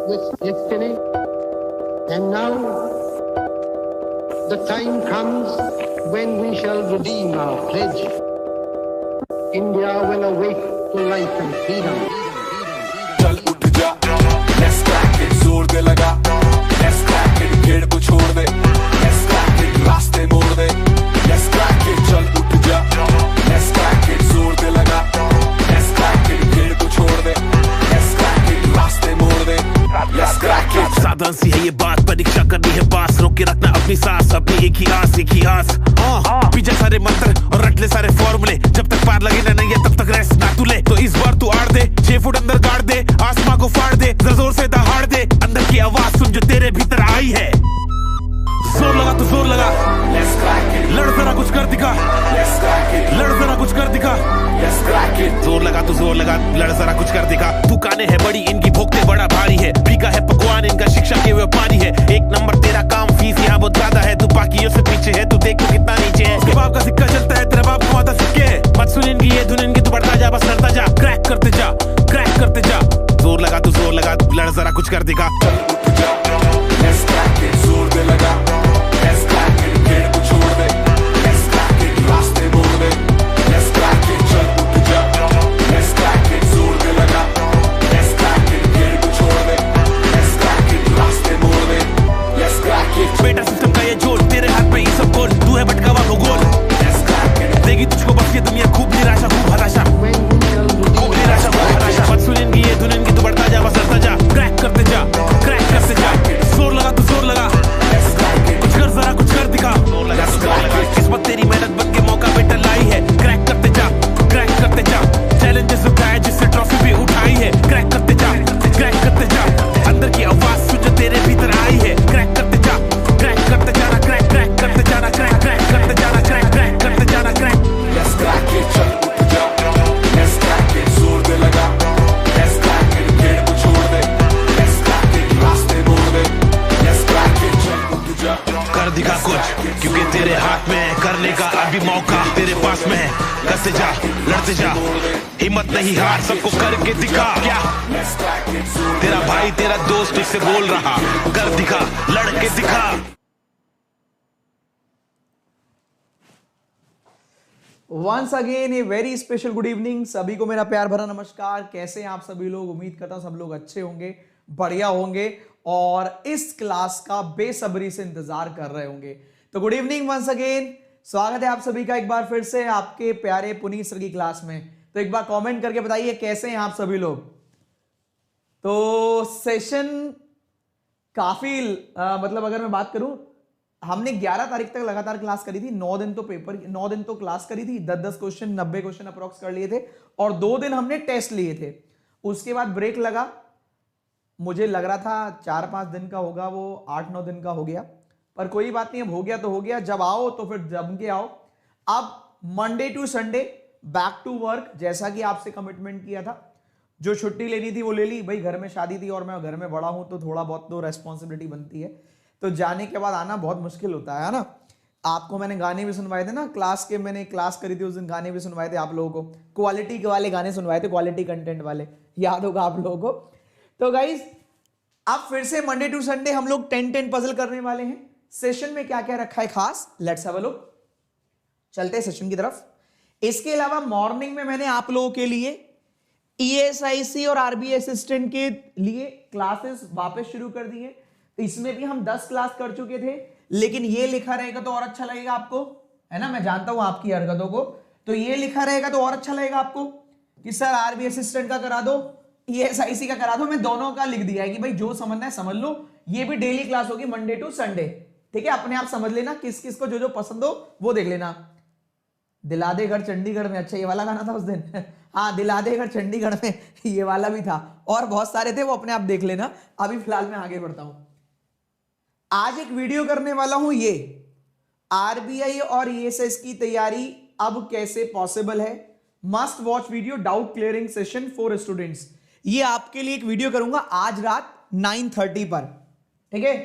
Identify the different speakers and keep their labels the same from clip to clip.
Speaker 1: with destiny. And now the time comes when we shall redeem our pledge. India will awake to life and freedom.
Speaker 2: चल उठ जा, let's crack it, जोर दे लगा, let's crack it, भीड़ को छोड़ दे, let's crack it, रास्ते मोड़ दे, let's crack it, चल उठ जा, let's crack it, जोर दे लगा, let's crack it, भीड़ को छोड़ दे, let's crack it, रास्ते मोड़ दे, let's crack it।
Speaker 3: साधारण सी है ये बात, परीक्षा करनी है पास, रोक के रखना अपनी सांस, अपनी एक ही आस पीछे सारे मंत्र और रट ले सारे फॉर्मूले, जब तक पार लगे ना नहीं है तब तक रेस्ट ना तू ले। तो इस बार तू आड़ दे, 6 फुट अंदर गाड़ दे, आसमां को फाड़ दे, जोर से दहाड़ दे, अंदर की आवाज सुन जो तेरे भीतर आई है। जोर लगा तो जोर लगा,
Speaker 2: let's crack it,
Speaker 3: लड़ जरा कुछ कर दिखा,
Speaker 2: let's crack it,
Speaker 3: लड़ जरा कुछ कर दिखा,
Speaker 2: let's crack it।
Speaker 3: जोर लगा तो जोर लगा, लड़ जरा कुछ कर दिखा। दुकानें है बड़ी, इनकी भोगते बड़ा भारी है, फीका है पकवान इनका, शिक्षा के व्यापारी है। एक नंबर तेरा काम, फीस यहाँ बहुत ज्यादा है, तू बाकियों से पीछे है, तू देख तो कितना नीचे है। उसके बाप का सिक्का चलता है, तेरा बाप कमाता सिक्के, मत सुन इनकी ये धुन इनकी, तू बढ़ता जा, बस लड़ता जा, क्रैक करते जा, क्रैक करते जा। जोर लगा तो जोर लगा, लड़ जरा कुछ कर दिखा।
Speaker 2: Let's crack it, जोर दे लगा, let's crack it, भीड़ को छोड़ दे, let's crack it, रास्ते मोड़ दे, let's crack it, चल उठ जा, let's crack it, जोर दे लगा, let's crack it, भीड़ को छोड़ दे, let's crack it, रास्ते मोड़ दे, let's crack it।
Speaker 3: बेटा सिस्टम का ये जोर, तेरे हाथ में ये सब गोल, तू है भटका हुआ भूगोल,
Speaker 2: let's crack it,
Speaker 3: देगी तुझको बस ये दुनिया, खूब निराशा खूब हताशा,
Speaker 1: When we shall redeem
Speaker 3: खूब निराशा खूब हताशा। मत सुन इनकी ये धुन इनकी, तू बढ़ता जा, बस लड़ता जा, क्रैक करते जा, क्रैक करते जा। जोर लगा तो जोर लगा,
Speaker 2: let's crack it,
Speaker 3: कुछ कर जरा कुछ कर दिखा।
Speaker 2: let's crack it।
Speaker 3: किस्मत तेरी मेहनत बन के मौका बेटा लाई है, क्रैक करते जा, क्रैक करते जा। चैलेंजेस उठाए जिससे ट्रॉफी भी उठाई है, क्रैक करते जा, क्रैक करते जा। अंदर की आवाज सुन जो तेरे भीतर आई है, क्रैक करते जा, क्रैक करते जाना, क्रैक क्रैक करते जाना, क्रैक क्रैक करते जाना, क्रैक क्रैक करते जाना, क्रैक।
Speaker 2: Let's crack it, चल उठ जा, let's crack it, जोर दे लगा, let's crack it, भीड़ को छोड़ दे, let's crack it, रास्ते मोड़ दे, let's crack it, चल उठ जा।
Speaker 3: कर दिखा कुछ, क्योंकि तेरे हाथ में है करने का अभी मौका, तेरे पास में है, करते जा, लड़ते जा, हिम्मत नहीं हार, सबको करके दिखा। क्या
Speaker 2: Let's crack it, जोर
Speaker 3: तेरा भाई तेरा दोस्त तुझसे बोल रहा, कर दिखा, लड़के दिखा।
Speaker 4: Once again a very special good evening, सभी को मेरा प्यार भरा नमस्कार। कैसे हैं आप सभी लोग? उम्मीद करता हूं सब लोग अच्छे होंगे, बढ़िया होंगे और इस क्लास का बेसब्री से इंतजार कर रहे होंगे। तो गुड इवनिंग वंस अगेन, स्वागत है आप सभी का एक बार फिर से आपके प्यारे पुनीत सर की क्लास में। तो एक बार कमेंट करके बताइए कैसे हैं आप सभी लोग। तो सेशन काफी मतलब अगर मैं बात करूं, हमने 11 तारीख तक लगातार क्लास करी थी, 9 दिन तो क्लास करी थी, 10-10 क्वेश्चन 90 क्वेश्चन अप्रोक्स कर लिए थे और 2 दिन हमने टेस्ट लिए थे। उसके बाद ब्रेक लगा, मुझे लग रहा था 4-5 दिन का होगा, वो 8-9 दिन का हो गया, पर कोई बात नहीं, अब हो गया तो हो गया। जब आओ तो फिर जम के आओ। अब Monday to Sunday back to work, जैसा कि आपसे कमिटमेंट किया था। जो छुट्टी लेनी थी वो ले ली, भाई घर में शादी थी और मैं घर में बड़ा हूं तो थोड़ा बहुत तो रेस्पॉन्सिबिलिटी बनती है, तो जाने के बाद आना बहुत मुश्किल होता है ना। आपको मैंने गाने भी सुनवाए थे ना, मैंने क्लास करी थी उस दिन, गाने भी सुनवाए थे आप लोगों को, क्वालिटी वाले गाने सुनवाए थे, क्वालिटी कंटेंट वाले, याद होगा आप लोगों को। तो गाइज अब फिर से मंडे टू संडे हम लोग 10-10 पजल करने वाले हैं। सेशन में क्या क्या रखा है खास, लेट्स हैव अ लुक। चलते हैं सेशन की तरफ। इसके अलावा मॉर्निंग में मैंने आप लोगों के लिए ESIC और RBI असिस्टेंट के लिए क्लासेस वापस शुरू कर दी है। इसमें भी हम 10 क्लास कर चुके थे, लेकिन ये लिखा रहेगा तो और अच्छा लगेगा आपको, है ना। मैं जानता हूं आपकी हरकतों को, तो ये लिखा रहेगा तो और अच्छा लगेगा आपको कि सर RBI असिस्टेंट का करा दो, ESIC का करा दो। मैं दोनों का लिख दिया है कि भाई जो समझना है समझ लो। ये भी डेली क्लास होगी मंडे टू संडे, ठीक है। अपने आप समझ लेना, किस किस को जो जो पसंद हो वो देख लेना। दिला दे घर चंडीगढ़ में, अच्छा ये वाला गाना था उस दिन हाँ, दिला दे घर चंडीगढ़ में, ये वाला भी था और बहुत सारे थे, वो अपने आप देख लेना। अभी फिलहाल मैं आगे बढ़ता हूं। आज एक वीडियो करने वाला हूं, ये RBI और ESS की तैयारी अब कैसे पॉसिबल है, must watch video, doubt clearing session for students. ये आपके लिए एक वीडियो करूंगा आज रात 9:30 पर, ठीक है।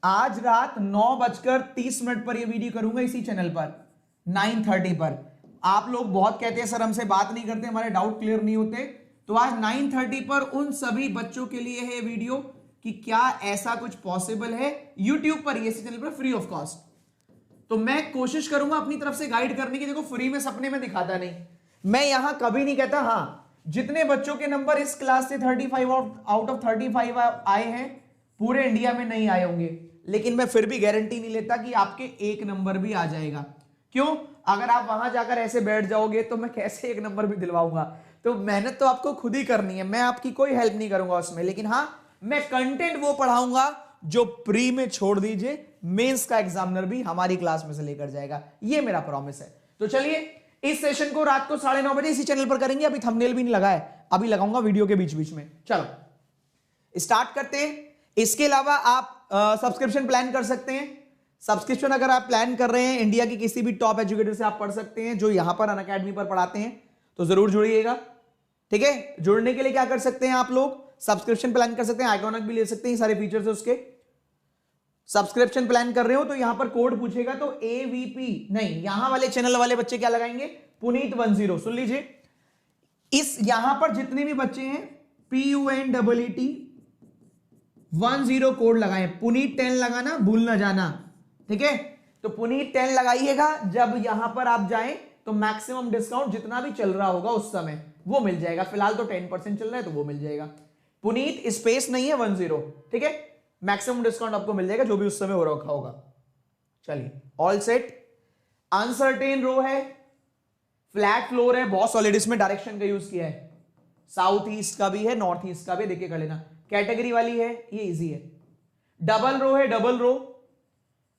Speaker 4: आज रात 9:30 पर यह वीडियो करूंगा इसी चैनल पर 9:30 पर। आप लोग बहुत कहते हैं सर हमसे बात नहीं करते, हमारे डाउट क्लियर नहीं होते, तो आज 9:30 पर उन सभी बच्चों के लिए है वीडियो कि क्या ऐसा कुछ पॉसिबल है यूट्यूब पर, ये चैनल पर फ्री ऑफ कॉस्ट। तो मैं कोशिश करूंगा अपनी तरफ से गाइड करने की। देखो फ्री में सपने में दिखाता नहीं, मैं यहां कभी नहीं कहता। हाँ, जितने बच्चों के नंबर इस क्लास से 35 आउट ऑफ 35 आए हैं, पूरे इंडिया में नहीं आए होंगे, लेकिन मैं फिर भी गारंटी नहीं लेता कि आपके एक नंबर भी आ जाएगा। क्यों? अगर आप वहां जाकर ऐसे बैठ जाओगे तो मैं कैसे एक नंबर भी दिलवाऊंगा? तो मेहनत तो आपको खुद ही करनी है, मैं आपकी कोई हेल्प नहीं करूंगा उसमें। लेकिन हाँ, मैं कंटेंट वो पढ़ाऊंगा जो प्री में छोड़ दीजिए, मेंस का एग्जामिनर भी हमारी क्लास में से लेकर जाएगा, ये मेरा प्रॉमिस है। तो चलिए, इस सेशन को रात को 9:30 बजे इसी चैनल पर करेंगे। अभी थंबनेल भी नहीं लगा है, अभी लगाऊंगा वीडियो के बीच बीच में। चलो स्टार्ट करते हैं। इसके अलावा आप सब्सक्रिप्शन प्लान कर सकते हैं। सब्सक्रिप्शन अगर आप प्लान कर रहे हैं, इंडिया की किसी भी टॉप एजुकेटर से आप पढ़ सकते हैं, जो यहां पर अनअकैडमी पर पढ़ाते हैं, तो जरूर जुड़िएगा। ठीक है, जुड़ने के लिए क्या कर सकते हैं आप लोग? सब्सक्रिप्शन प्लान कर सकते हैं, आइकॉनिक भी ले सकते हैं, सारे फीचर्स है उसके। सब्सक्रिप्शन प्लान कर रहे हो तो यहां पर कोड पूछेगा, तो AVP नहीं, यहां वाले चैनल वाले बच्चे क्या लगाएंगे? पुनीत 10। सुन लीजिए, इस यहां पर जितने भी बच्चे हैं PUNEET 10 कोड लगाएं। पुनीत 10 लगाना भूल ना जाना, ठीक है? तो पुनीत 10 लगाइएगा। जब यहां पर आप जाएं तो मैक्सिमम डिस्काउंट जितना भी चल रहा होगा उस समय वो मिल जाएगा। फिलहाल तो 10% चल रहा है तो वो मिल जाएगा। पुनीत स्पेस नहीं है 10, ठीक है? मैक्सिमम डिस्काउंट आपको मिल जाएगा जो भी उस समय हो रखा होगा। चलिए, ऑल सेट। अनसर्टेन रो है, फ्लैट फ्लोर है, बहुत सॉलिड, इसमें डायरेक्शन का यूज किया है। साउथ ईस्ट का भी है, नॉर्थ ईस्ट का भी, देखिए कर लेना। कैटेगरी वाली है, ये इजी है। डबल रो है, डबल रो,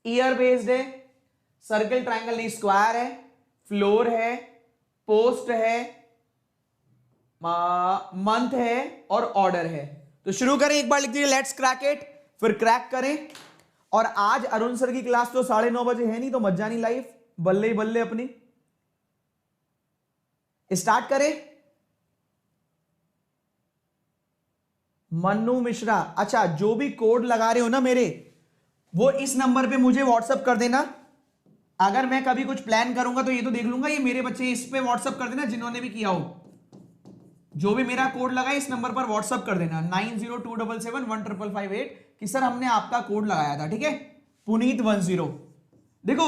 Speaker 4: ईयर बेस्ड है, सर्कल ट्रायंगल नहीं स्क्वायर है, फ्लोर है, पोस्ट है, मंथ है और ऑर्डर है। तो शुरू करें, एक बार लिख दीजिए लेट्स क्रैक इट, फिर क्रैक करें। और आज अरुण सर की क्लास तो 9:30 बजे है नहीं, तो मत जानी लाइव, बल्ले ही बल्ले अपनी। स्टार्ट करें। मन्नू मिश्रा, अच्छा, जो भी कोड लगा रहे हो ना मेरे, वो इस नंबर पे मुझे व्हाट्सएप कर देना। अगर मैं कभी कुछ प्लान करूंगा तो ये तो देख लूंगा, ये मेरे बच्चे, इस पे व्हाट्सएप कर देना जिन्होंने भी किया हो। जो भी मेरा कोड लगा है इस नंबर पर व्हाट्सएप कर देना 9027715558 कि सर हमने आपका कोड लगाया था, ठीक है? पुनीत 10। देखो,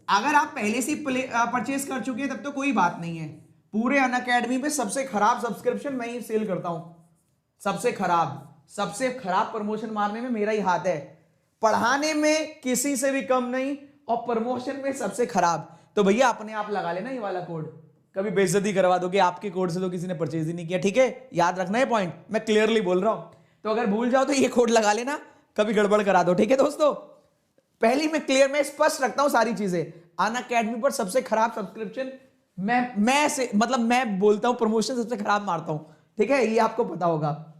Speaker 4: अगर आप पहले से परचेस कर चुके हैं तब तो कोई बात नहीं है। पूरे अनअकैडमी पे सबसे खराब सब्सक्रिप्शन मैं ही सेल करता हूं। सबसे खराब प्रमोशन मारने में मेरा ही हाथ है। पढ़ाने में किसी से भी कम नहीं और प्रमोशन में सबसे खराब। तो भैया अपने आप लगा लेना ये वाला कोड, कभी बेइज्जती करवा दो कि आपके कोड से तो किसी ने परचेज ही नहीं किया, ठीक है? याद रखना है पॉइंट, मैं क्लियरली बोल रहा हूं। तो अगर भूल जाओ तो ये कोड लगा लेना, कभी गड़बड़ करा दो, ठीक है दोस्तों? पहली मैं क्लियर, मैं स्पष्ट रखता हूं सारी चीजें। अनअकैडमी पर सबसे खराब सब्सक्रिप्शन मैं बोलता हूं, प्रमोशन सबसे खराब मारता हूं, ठीक है? ये आपको पता होगा।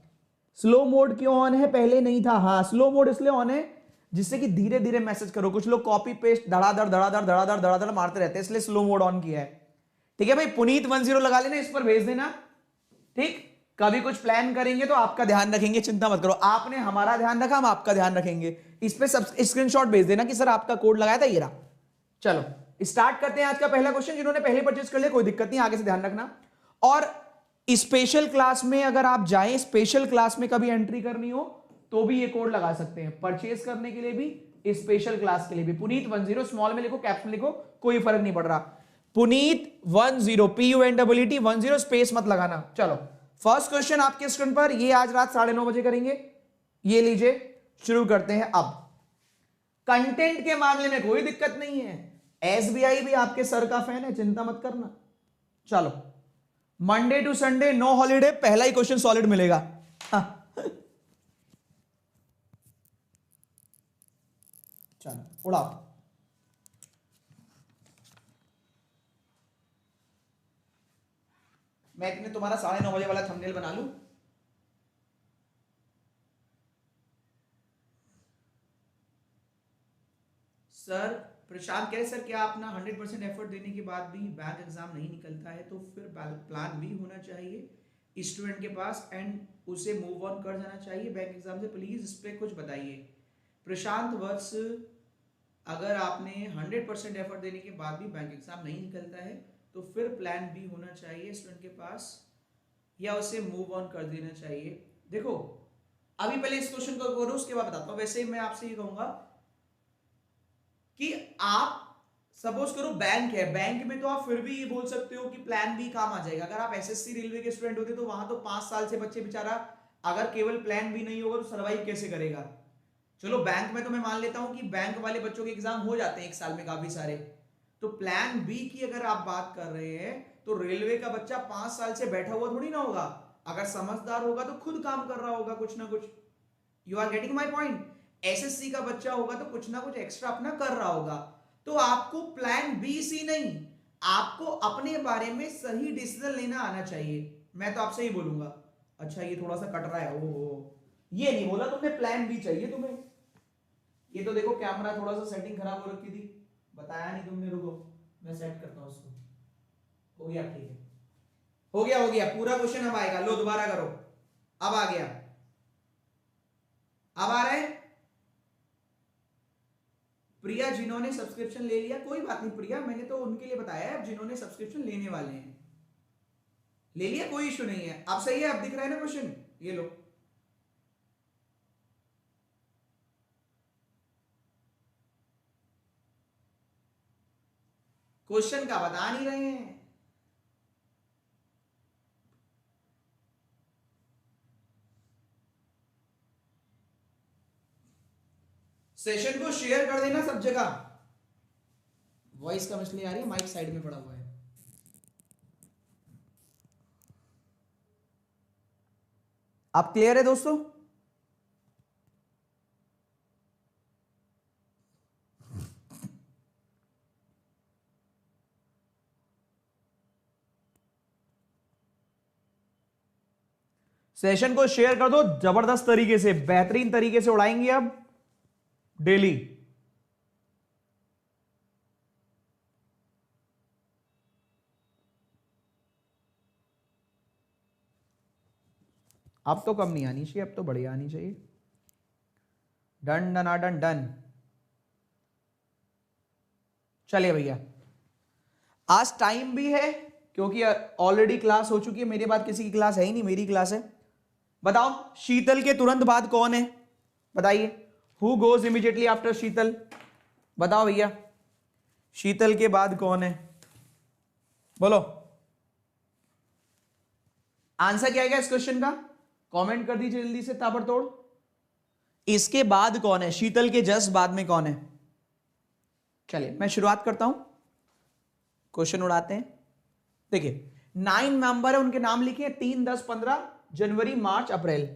Speaker 4: स्लो मोड क्यों ऑन है? पहले नहीं था। हाँ, स्लो मोड इसलिए ऑन है जिससे कि धीरे धीरे मैसेज करो। कुछ लोग कॉपी पेस्ट धड़ाधड़ मारते रहते हैं, इसलिए स्लो मोड ऑन किया है, ठीक है भाई? पुनीत 10 लगा लेना, इस पर भेज देना, ठीक? कभी कुछ प्लान करेंगे तो आपका ध्यान रखेंगे, चिंता मत करो। आपने हमारा ध्यान रखा, हम आपका ध्यान रखेंगे। इस पे सब स्क्रीनशॉट भेज देना कि सर आपका कोड लगाया था, ये रहा। चलो स्टार्ट करते हैं आज का पहला क्वेश्चन। जिन्होंने पहले परचेज कर लिया कोई दिक्कत नहीं, आगे से ध्यान रखना। और स्पेशल क्लास में अगर आप जाएं, स्पेशल क्लास में कभी एंट्री करनी हो तो भी ये कोड लगा सकते हैं, परचेज करने के लिए भी, स्पेशल क्लास के लिए भी। पुनीत 10, स्मॉल में लिखो, कैप्शन लिखो, कोई फर्क नहीं पड़ रहा। पुनीत 10, PUNEET 10, स्पेस मत लगाना। चलो फर्स्ट क्वेश्चन आपके स्क्रीन पर, ये आज रात 9:30 बजे करेंगे। ये लीजिए, शुरू करते हैं। अब कंटेंट के मामले में कोई दिक्कत नहीं है, SBI भी आपके सर का फैन है, चिंता मत करना। चलो, Monday to Sunday no holiday, पहला ही क्वेश्चन सॉलिड मिलेगा। हाँ। चलो उड़ाओ। मैं इतने तुम्हारा 9:30 बजे वाला थंबनेल बना लूं। सर प्रशांत कह रहे सर क्या अपना 100% एफर्ट देने के बाद भी बैंक एग्जाम नहीं निकलता है तो फिर प्लान भी होना चाहिए स्टूडेंट के पास एंड उसे मूव ऑन कर जाना चाहिए बैंक एग्जाम से? प्लीज इस पे कुछ बताइए। प्रशांत वर्ष, अगर आपने 100% एफर्ट देने के बाद भी बैंक एग्जाम नहीं निकलता है तो फिर प्लान बी होना चाहिए स्टूडेंट के पास या उसे मूव ऑन कर देना चाहिए। देखो, अभी पहले इस क्वेश्चन को करो, उसके बाद बताता हूं। वैसे ही मैं आपसे ये कहूंगा कि आप सपोज करो बैंक है, बैंक में तो आप फिर भी ये बोल सकते हो कि प्लान बी काम आ जाएगा। अगर आप एसएससी रेलवे के स्टूडेंट होते तो वहां तो 5 साल से बच्चे बेचारा अगर केवल प्लान बी नहीं होगा तो सर्वाइव कैसे करेगा। चलो बैंक में तो मैं मान लेता हूं कि बैंक वाले बच्चों के एग्जाम हो जाते हैं 1 साल में काफी सारे, तो प्लान बी की अगर आप बात कर रहे हैं तो रेलवे का बच्चा 5 साल से बैठा हुआ थोड़ी ना होगा। अगर समझदार होगा तो खुद काम कर रहा होगा कुछ ना कुछ। You are getting my point. SSC का बच्चा होगा तो कुछ ना कुछ एक्स्ट्रा अपना कर रहा होगा। तो आपको प्लान बी सी नहीं, आपको अपने बारे में सही डिसीजन लेना आना चाहिए। मैं तो आपसे ही बोलूंगा। अच्छा ये थोड़ा सा कट रहा है, ओहो ये नहीं बोला तुमने प्लान बी चाहिए तुम्हें। ये तो देखो कैमरा थोड़ा सा सेटिंग खराब हो रखी थी, बताया नहीं तुमने। रुको मैं सेट करता हूं उसको। हो गया, ठीक है, हो गया पूरा क्वेश्चन अब आएगा। लो दोबारा करो, अब आ गया, अब आ रहा है। प्रिया जिन्होंने सब्सक्रिप्शन ले लिया, कोई बात नहीं प्रिया, मैंने तो उनके लिए बताया है जिन्होंने सब्सक्रिप्शन लेने वाले हैं। ले लिया, कोई इशू नहीं है। अब सही है, अब दिख रहा है ना क्वेश्चन, ये लो। क्वेश्चन का बता नहीं रहे हैं। सेशन को शेयर कर देना सब जगह। वॉइस कम इसलिए आ रही है, माइक साइड में पड़ा हुआ है। आप क्लियर है दोस्तों? सेशन को शेयर कर दो जबरदस्त तरीके से, बेहतरीन तरीके से उड़ाएंगे अब डेली। अब तो कम नहीं आनी चाहिए, अब तो बढ़िया आनी चाहिए। Done done done done. चलिए भैया, आज टाइम भी है क्योंकि ऑलरेडी क्लास हो चुकी है। मेरे बाद किसी की क्लास है ही नहीं, मेरी क्लास है। बताओ शीतल के तुरंत बाद कौन है, बताइए। हु गोज इमीडिएटली आफ्टर शीतल, बताओ भैया शीतल के बाद कौन है, बोलो। आंसर क्या आएगा इस क्वेश्चन का, कमेंट कर दीजिए जल्दी से ताबड़तोड़। इसके बाद कौन है, शीतल के जस्ट बाद में कौन है। चलिए मैं शुरुआत करता हूं, क्वेश्चन उड़ाते हैं। देखिए 9 मेंबर है, उनके नाम लिखिए 3, 10, 15 जनवरी, मार्च, अप्रैल।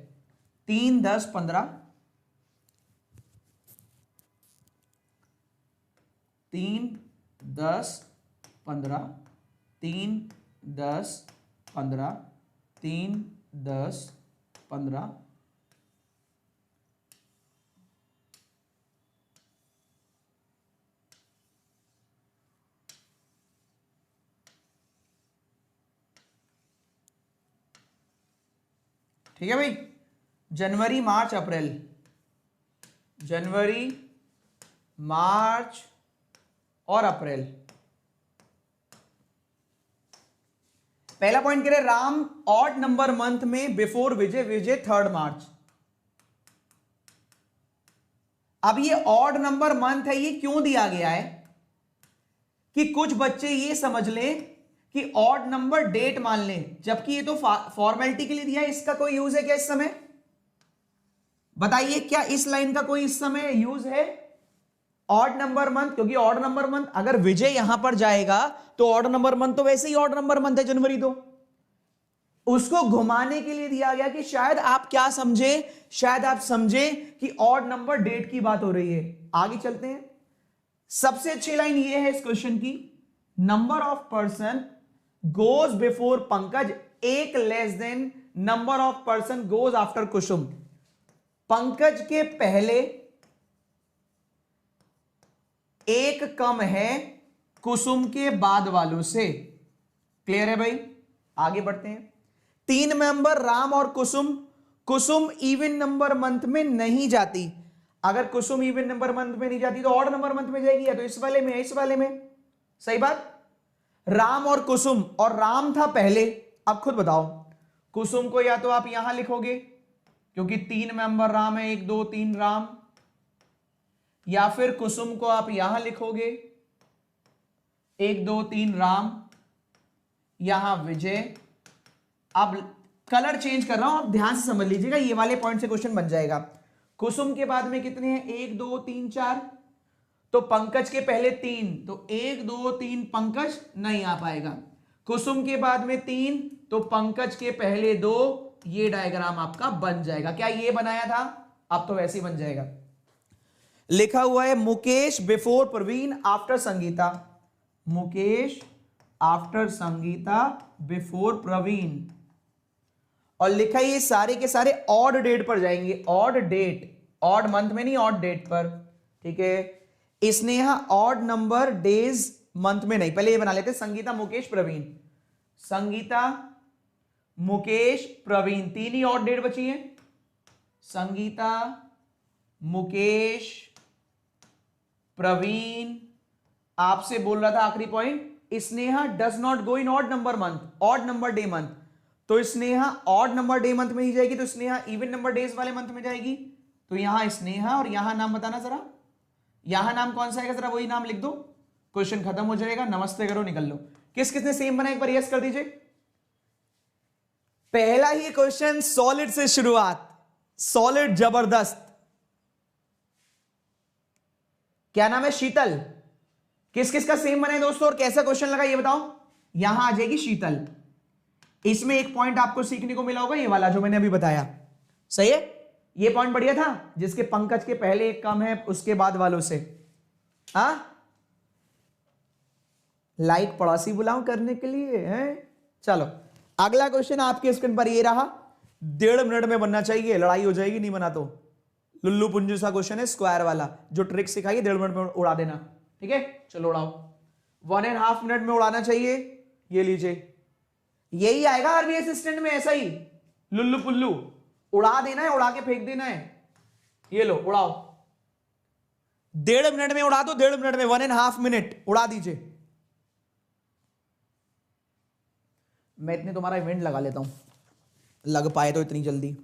Speaker 4: 3, 10, 15, 3, 10, 15, 3, 10, 15, 3, 10, 15, ठीक है भाई। जनवरी, मार्च, अप्रैल, जनवरी, मार्च और अप्रैल। पहला पॉइंट कह रहे राम ऑड नंबर मंथ में बिफोर विजय, विजय 3rd मार्च। अब ये ऑड नंबर मंथ है, ये क्यों दिया गया है कि कुछ बच्चे ये समझ लें कि ऑड नंबर डेट मान लें, जबकि ये तो फॉर्मेलिटी के लिए दिया है। इसका कोई यूज है क्या इस समय, बताइए क्या इस लाइन का कोई इस समय यूज है। ऑड नंबर मंथ, क्योंकि ऑड नंबर मंथ अगर विजय यहां पर जाएगा तो ऑड नंबर मंथ तो वैसे ही ऑड नंबर मंथ है जनवरी, तो उसको घुमाने के लिए दिया गया कि शायद आप क्या समझे, शायद आप समझे कि ऑड नंबर डेट की बात हो रही है। आगे चलते हैं। सबसे अच्छी लाइन ये है इस क्वेश्चन की, number of person goes before Pankaj, एक less than number of person goes after Kusum. Pankaj के पहले एक कम है कुसुम के बाद वालों से। क्लियर है भाई, आगे बढ़ते हैं। 3 मेंबर राम और कुसुम, कुसुम इवन नंबर मंथ में नहीं जाती। अगर कुसुम इवन नंबर मंथ में नहीं जाती तो ऑड नंबर मंथ में जाएगी, या तो इस वाले में, इस वाले में। सही बात। राम और कुसुम, और राम था पहले। अब खुद बताओ, कुसुम को या तो आप यहां लिखोगे क्योंकि 3 मेंबर राम है, 1 2 3 राम, या फिर कुसुम को आप यहां लिखोगे 1 2 3 राम, यहां विजय। अब कलर चेंज कर रहा हूं, आप ध्यान से समझ लीजिएगा, ये वाले पॉइंट से क्वेश्चन बन जाएगा। कुसुम के बाद में कितने हैं? 1 2 3 4, तो पंकज के पहले 3, तो 1 2 3 पंकज नहीं आ पाएगा। कुसुम के बाद में 3, तो पंकज के पहले 2, ये डायग्राम आपका बन जाएगा। क्या ये बनाया था? अब तो वैसे ही बन जाएगा। लिखा हुआ है Mukesh before Praveen after Sangeeta, Mukesh after Sangeeta before Praveen, और लिखा है ये सारे के सारे ऑड डेट पर जाएंगे, ऑड डेट, ऑड मंथ में नहीं, ऑड डेट पर, ठीक है। Sneha odd number days month में नहीं, पहले ये बना लेते, संगीता मुकेश प्रवीण, संगीता मुकेश प्रवीण, 3 ही ऑड डेट बची है, संगीता मुकेश प्रवीण। आपसे बोल रहा था आखिरी point, Sneha does not go in odd number month, odd number day month, तो Sneha odd number day month में ही जाएगी, तो स्नेहा इवन नंबर डेज वाले मंथ में जाएगी। तो यहां स्नेहा, और यहां नाम बताना जरा, यहां नाम कौन सा आएगा, जरा वही नाम लिख दो, क्वेश्चन खत्म हो जाएगा, नमस्ते करो, निकल लो। किस किसने सेम बना, एक बार यस कर दीजिए। पहला ही क्वेश्चन सॉलिड से शुरुआत, सॉलिड जबरदस्त। क्या नाम है? शीतल। किस किस का सेम बना है दोस्तों, और कैसा क्वेश्चन लगा ये बताओ। यहां आ जाएगी शीतल, इसमें एक पॉइंट आपको सीखने को मिला होगा, ये वाला जो मैंने अभी बताया, सही है, ये पॉइंट बढ़िया था, जिसके पंकज के पहले एक कम है उसके बाद वालों से। हाँ, लाइक पड़ोसी बुलाऊं करने के लिए है। चलो अगला क्वेश्चन आपके स्क्रीन पर ये रहा, 1.5 मिनट में बनना चाहिए, लड़ाई हो जाएगी नहीं बना तो। लुल्लू पुंजू सा क्वेश्चन है, स्क्वायर वाला, जो ट्रिक सिखाई 1.5 मिनट में उड़ा देना, ठीक है। चलो उड़ाओ, 1.5 मिनट में उड़ाना चाहिए, ये लीजिए, यही आएगा आरबी असिस्टेंट में, ऐसा ही लुल्लू पुल्लू, उड़ा देना है, उड़ा के फेंक देना है। ये लो उड़ाओ, 1.5 मिनट में उड़ा दो, 1.5 मिनट में, 1.5 मिनट उड़ा दीजिए। मैं इतने तुम्हारा इवेंट लगा लेता हूं, लग पाए तो इतनी जल्दी।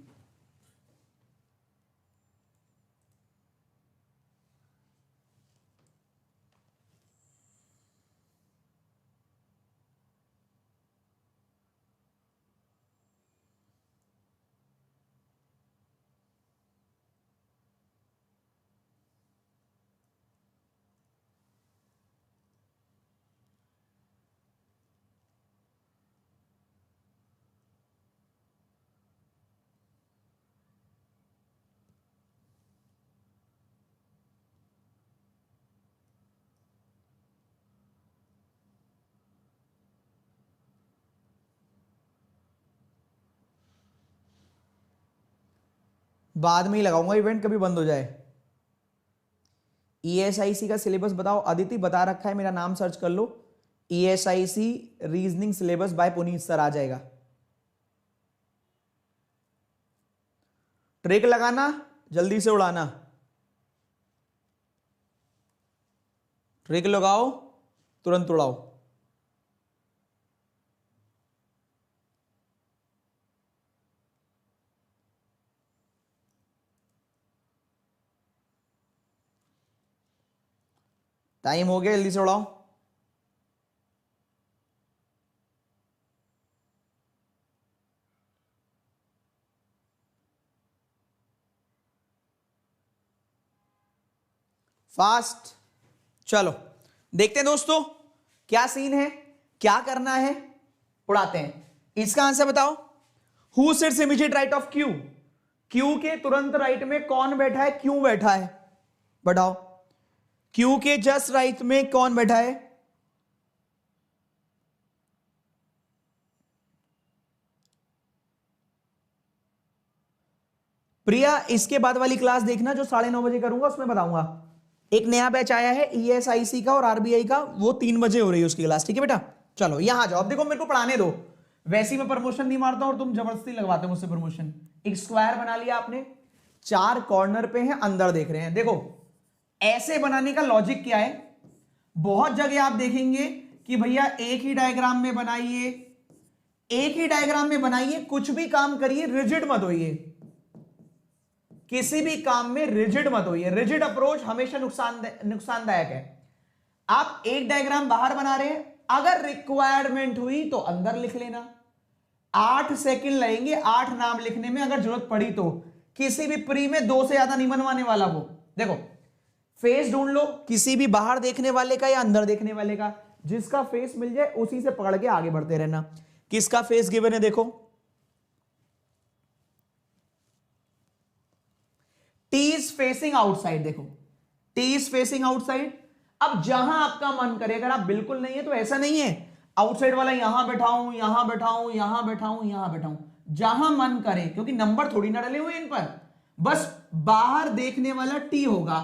Speaker 4: बाद में ही लगाऊंगा इवेंट, कभी बंद हो जाए। ESIC का सिलेबस बताओ, अदिति बता रखा है, मेरा नाम सर्च कर लो, ESIC reasoning syllabus by Puneet sir आ जाएगा। ट्रिक लगाना, जल्दी से उड़ाना, ट्रिक लगाओ, तुरंत उड़ाओ। टाइम हो गया, जल्दी से उड़ाओ। फास्ट, चलो देखते हैं दोस्तों क्या सीन है, क्या करना है, उड़ाते हैं। इसका आंसर बताओ। Who sits immediate right of Q, Q के तुरंत राइट में कौन बैठा है, क्यों बैठा है, बताओ। क्यू के जस्ट राइट में कौन बैठा है, प्रिया। इसके बाद वाली क्लास देखना जो 9:30 बजे करूंगा, उसमें बताऊंगा। एक नया बैच आया है ESIC का और RBI का, वो 3 बजे हो रही है उसकी क्लास, ठीक है बेटा। चलो यहां जाओ, अब देखो मेरे को पढ़ाने दो, वैसे ही मैं प्रमोशन नहीं मारता और तुम जबरदस्ती लगवाते हो मुझसे प्रमोशन। एक स्क्वायर बना लिया आपने, 4 कॉर्नर पे है, अंदर देख रहे हैं। देखो ऐसे बनाने का लॉजिक क्या है, बहुत जगह आप देखेंगे कि भैया एक ही डायग्राम में बनाइए, एक ही डायग्राम में बनाइए, कुछ भी काम करिए, रिजिड मत होइए। किसी भी काम में रिजिड मत होइए, रिजिड अप्रोच हमेशा नुकसानदायक है। आप एक डायग्राम बाहर बना रहे हैं, अगर रिक्वायरमेंट हुई तो अंदर लिख लेना, 8 सेकंड लगेंगे 8 नाम लिखने में, अगर जरूरत पड़ी तो। किसी भी प्री में 2 से ज्यादा नहीं बनवाने वाला वो। देखो फेस ढूंढ लो, किसी भी बाहर देखने वाले का या अंदर देखने वाले का, जिसका फेस मिल जाए उसी से पकड़ के आगे बढ़ते रहना। किसका फेस गिवन है देखो, टी इज फेसिंग आउटसाइड, देखो टी इज फेसिंग आउटसाइड। अब जहां आपका मन करे, अगर आप बिल्कुल नहीं है तो ऐसा नहीं है आउटसाइड वाला यहां बैठाऊं, यहां बैठाऊं, यहां बैठाऊं, यहां बैठाऊं, जहां मन करे, क्योंकि नंबर थोड़ी ना डले हुए इन पर, बस बाहर देखने वाला टी होगा,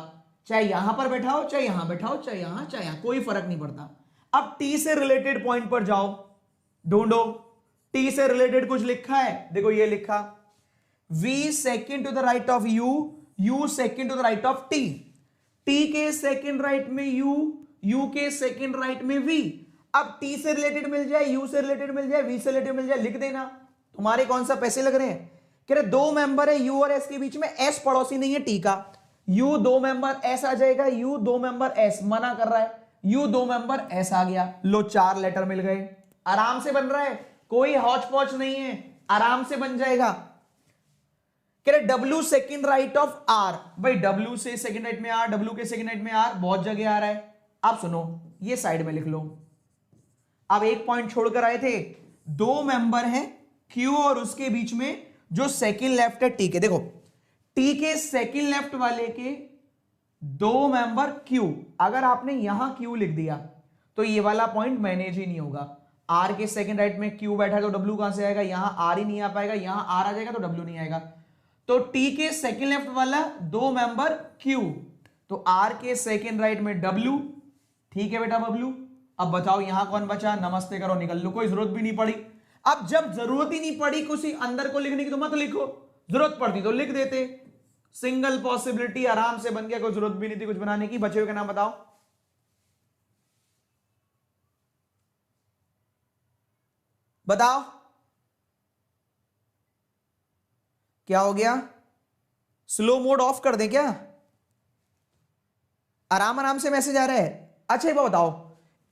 Speaker 4: चाहे यहां पर बैठाओ, चाहे यहां बैठाओ, चाहे यहां, चाहे यहां, कोई फर्क नहीं पड़ता। अब टी से रिलेटेड पॉइंट पर जाओ, ढूंढो टी से रिलेटेड कुछ लिखा है, देखो ये लिखा v second to the right of u second to the right of t, t के सेकेंड राइट में u के सेकेंड राइट में v। अब t से रिलेटेड मिल जाए, u से रिलेटेड मिल जाए, v से रिलेटेड मिल जाए, लिख देना। तुम्हारे कौन सा पैसे लग रहे हैं, कह रहे 2 मेंबर है u और s के बीच में, s पड़ोसी नहीं है t का, u 2 मेंबर s आ जाएगा, u 2 मेंबर s मना कर रहा है, u 2 मेंबर s आ गया, लो 4 लेटर मिल गए, आराम से बन रहा है, कोई हौच पौच नहीं है, आराम से बन जाएगा। कह रहे W second right of R, भाई W से सेकेंड राइट में R, W के सेकेंड राइट में R, बहुत जगह आ रहा है। आप सुनो, ये साइड में लिख लो। अब एक पॉइंट छोड़कर आए थे, 2 मेंबर हैं Q और उसके बीच में जो सेकेंड लेफ्ट है T के, देखो T के सेकेंड लेफ्ट वाले के 2 मेंबर Q, अगर आपने यहां Q लिख दिया तो ये वाला पॉइंट मैनेज ही नहीं होगा। R के सेकेंड राइट में Q बैठा है तो W कहां से आएगा, यहां R ही नहीं आ पाएगा, यहां R आ जाएगा तो W नहीं आएगा। तो T के सेकेंड लेफ्ट वाला 2 मेंबर Q, तो R के सेकेंड राइट में W, ठीक है बेटा W। अब बताओ यहां कौन बचा, नमस्ते करो निकल लो, कोई जरूरत भी नहीं पड़ी। अब जब जरूरत ही नहीं पड़ी किसी अंदर को लिखने की तो मत लिखो, जरूरत पड़ती तो लिख देते। सिंगल पॉसिबिलिटी आराम से बन गया, कोई जरूरत भी नहीं थी कुछ बनाने की। बचे हुए का नाम बताओ, बताओ क्या हो गया, स्लो मोड ऑफ कर दें क्या, आराम आराम से मैसेज आ रहा है। अच्छा एक बात बताओ,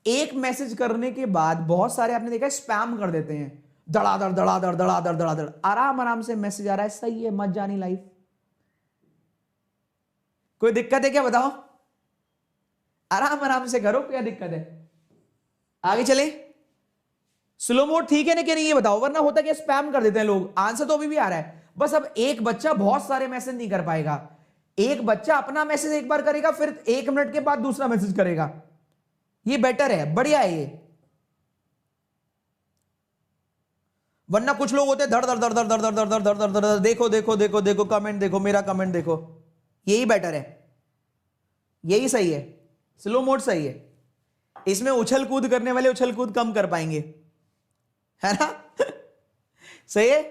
Speaker 4: एक मैसेज करने के बाद बहुत सारे आपने देखा स्पैम कर देते हैं, धड़ाधड़ धड़ाधड़ धड़ाधड़ धड़ाधड़, आराम आराम से मैसेज आ रहा है, सही है, मत जानी लाइफ। कोई दिक्कत है क्या बताओ, आराम आराम से करो, क्या दिक्कत है, आगे चले। स्लो मोड ठीक है ना कि नहीं ये बताओ, वरना होता क्या स्पैम कर देते हैं लोग। आंसर तो अभी भी आ रहा है, बस अब एक बच्चा बहुत सारे मैसेज नहीं कर पाएगा, एक बच्चा अपना मैसेज एक बार करेगा, फिर 1 मिनट के बाद दूसरा मैसेज करेगा, ये बेटर है, बढ़िया है ये। वरना कुछ लोग होते हैं धड़ धड़ धड़ धड़ धड़ धड़ धड़ धड़ धड़ धड़, देखो देखो देखो देखो कमेंट देखो, मेरा कमेंट देखो, यही बेटर है, यही सही है, स्लो मोड सही है। इसमें उछल कूद करने वाले उछल कूद कम कर पाएंगे, है ना सही है।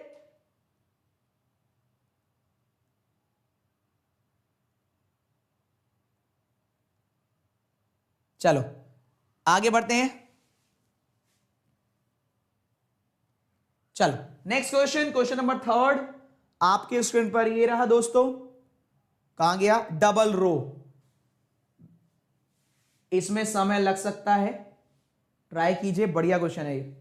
Speaker 4: चलो आगे बढ़ते हैं, चलो नेक्स्ट क्वेश्चन, क्वेश्चन नंबर 3 आपके स्क्रीन पर ये रहा दोस्तों, कहां गया, डबल रो। इसमें समय लग सकता है, ट्राई कीजिए, बढ़िया क्वेश्चन है ये।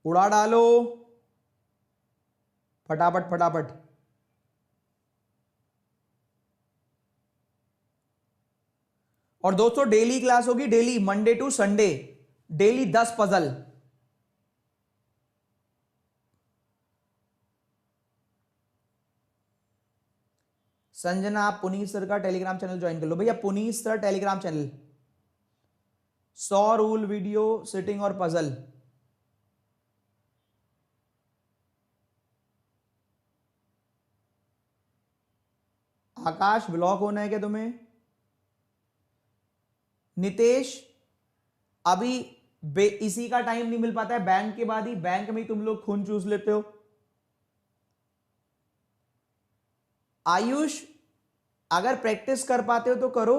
Speaker 4: उड़ा डालो फटाफट फटाफट। और दोस्तों डेली क्लास होगी, daily Monday to Sunday, daily 10 puzzle. Sanjana आप पुनीत सर का टेलीग्राम चैनल ज्वाइन कर लो भैया, Puneet sir Telegram channel, 100 rule video seating और पजल। आकाश ब्लॉक होना है क्या तुम्हें, नितेश अभी इसी का टाइम नहीं मिल पाता है, बैंक के बाद ही, बैंक में ही तुम लोग खून चूस लेते हो। आयुष अगर प्रैक्टिस कर पाते हो तो करो,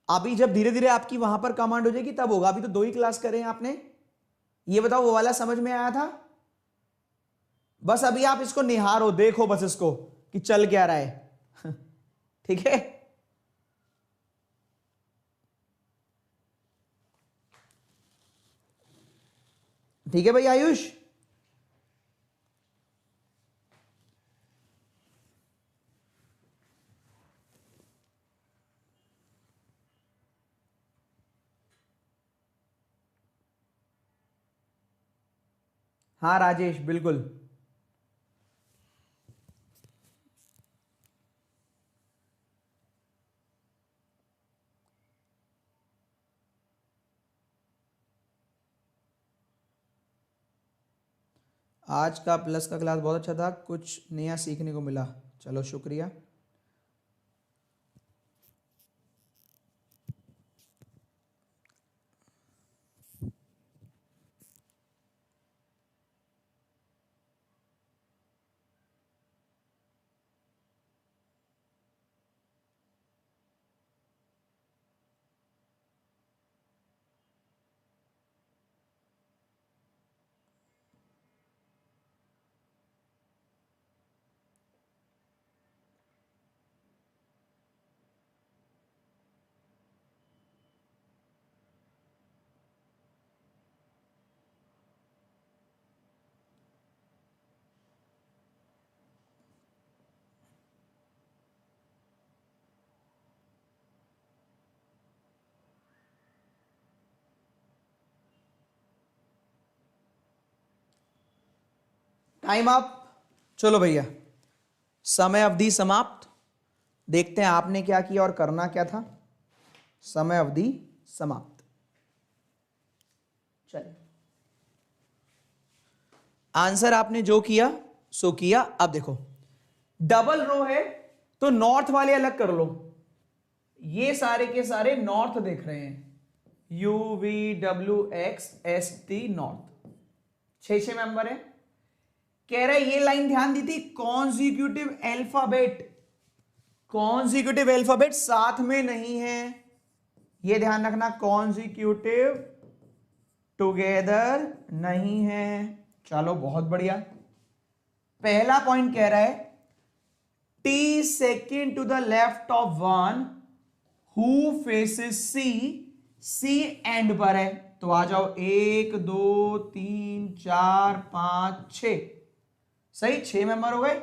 Speaker 4: अभी जब धीरे धीरे आपकी वहां पर कमांड हो जाएगी तब होगा, अभी तो 2 ही क्लास करे हैं आपने। ये बताओ वो वाला समझ में आया था? बस अभी आप इसको निहारो, देखो बस इसको कि चल क्या रहा है। ठीक है, ठीक है भाई आयुष। हाँ राजेश, बिल्कुल। आज का प्लस का क्लास बहुत अच्छा था, कुछ नया सीखने को मिला। चलो शुक्रिया। Time up. चलो भैया, समय अवधि समाप्त। देखते हैं आपने क्या किया और करना क्या था। समय अवधि समाप्त। चलिए, आंसर आपने जो किया सो किया। अब देखो, डबल रो है तो नॉर्थ वाले अलग कर लो। ये सारे के सारे नॉर्थ देख रहे हैं, UVWXST नॉर्थ। 6 मेंबर है। कह रहा है ये लाइन ध्यान दी थी, कॉन्जिक्यूटिव अल्फाबेट। कॉन्जिक्यूटिव अल्फाबेट साथ में नहीं है, ये ध्यान रखना। कॉन्जिक्यूटिव टुगेदर नहीं है। चलो बहुत बढ़िया। पहला पॉइंट कह रहा है T second to the left of one who faces C end पर है। तो आ जाओ 1 2 3 4 5 6। सही, 6 मेंबर हो गए।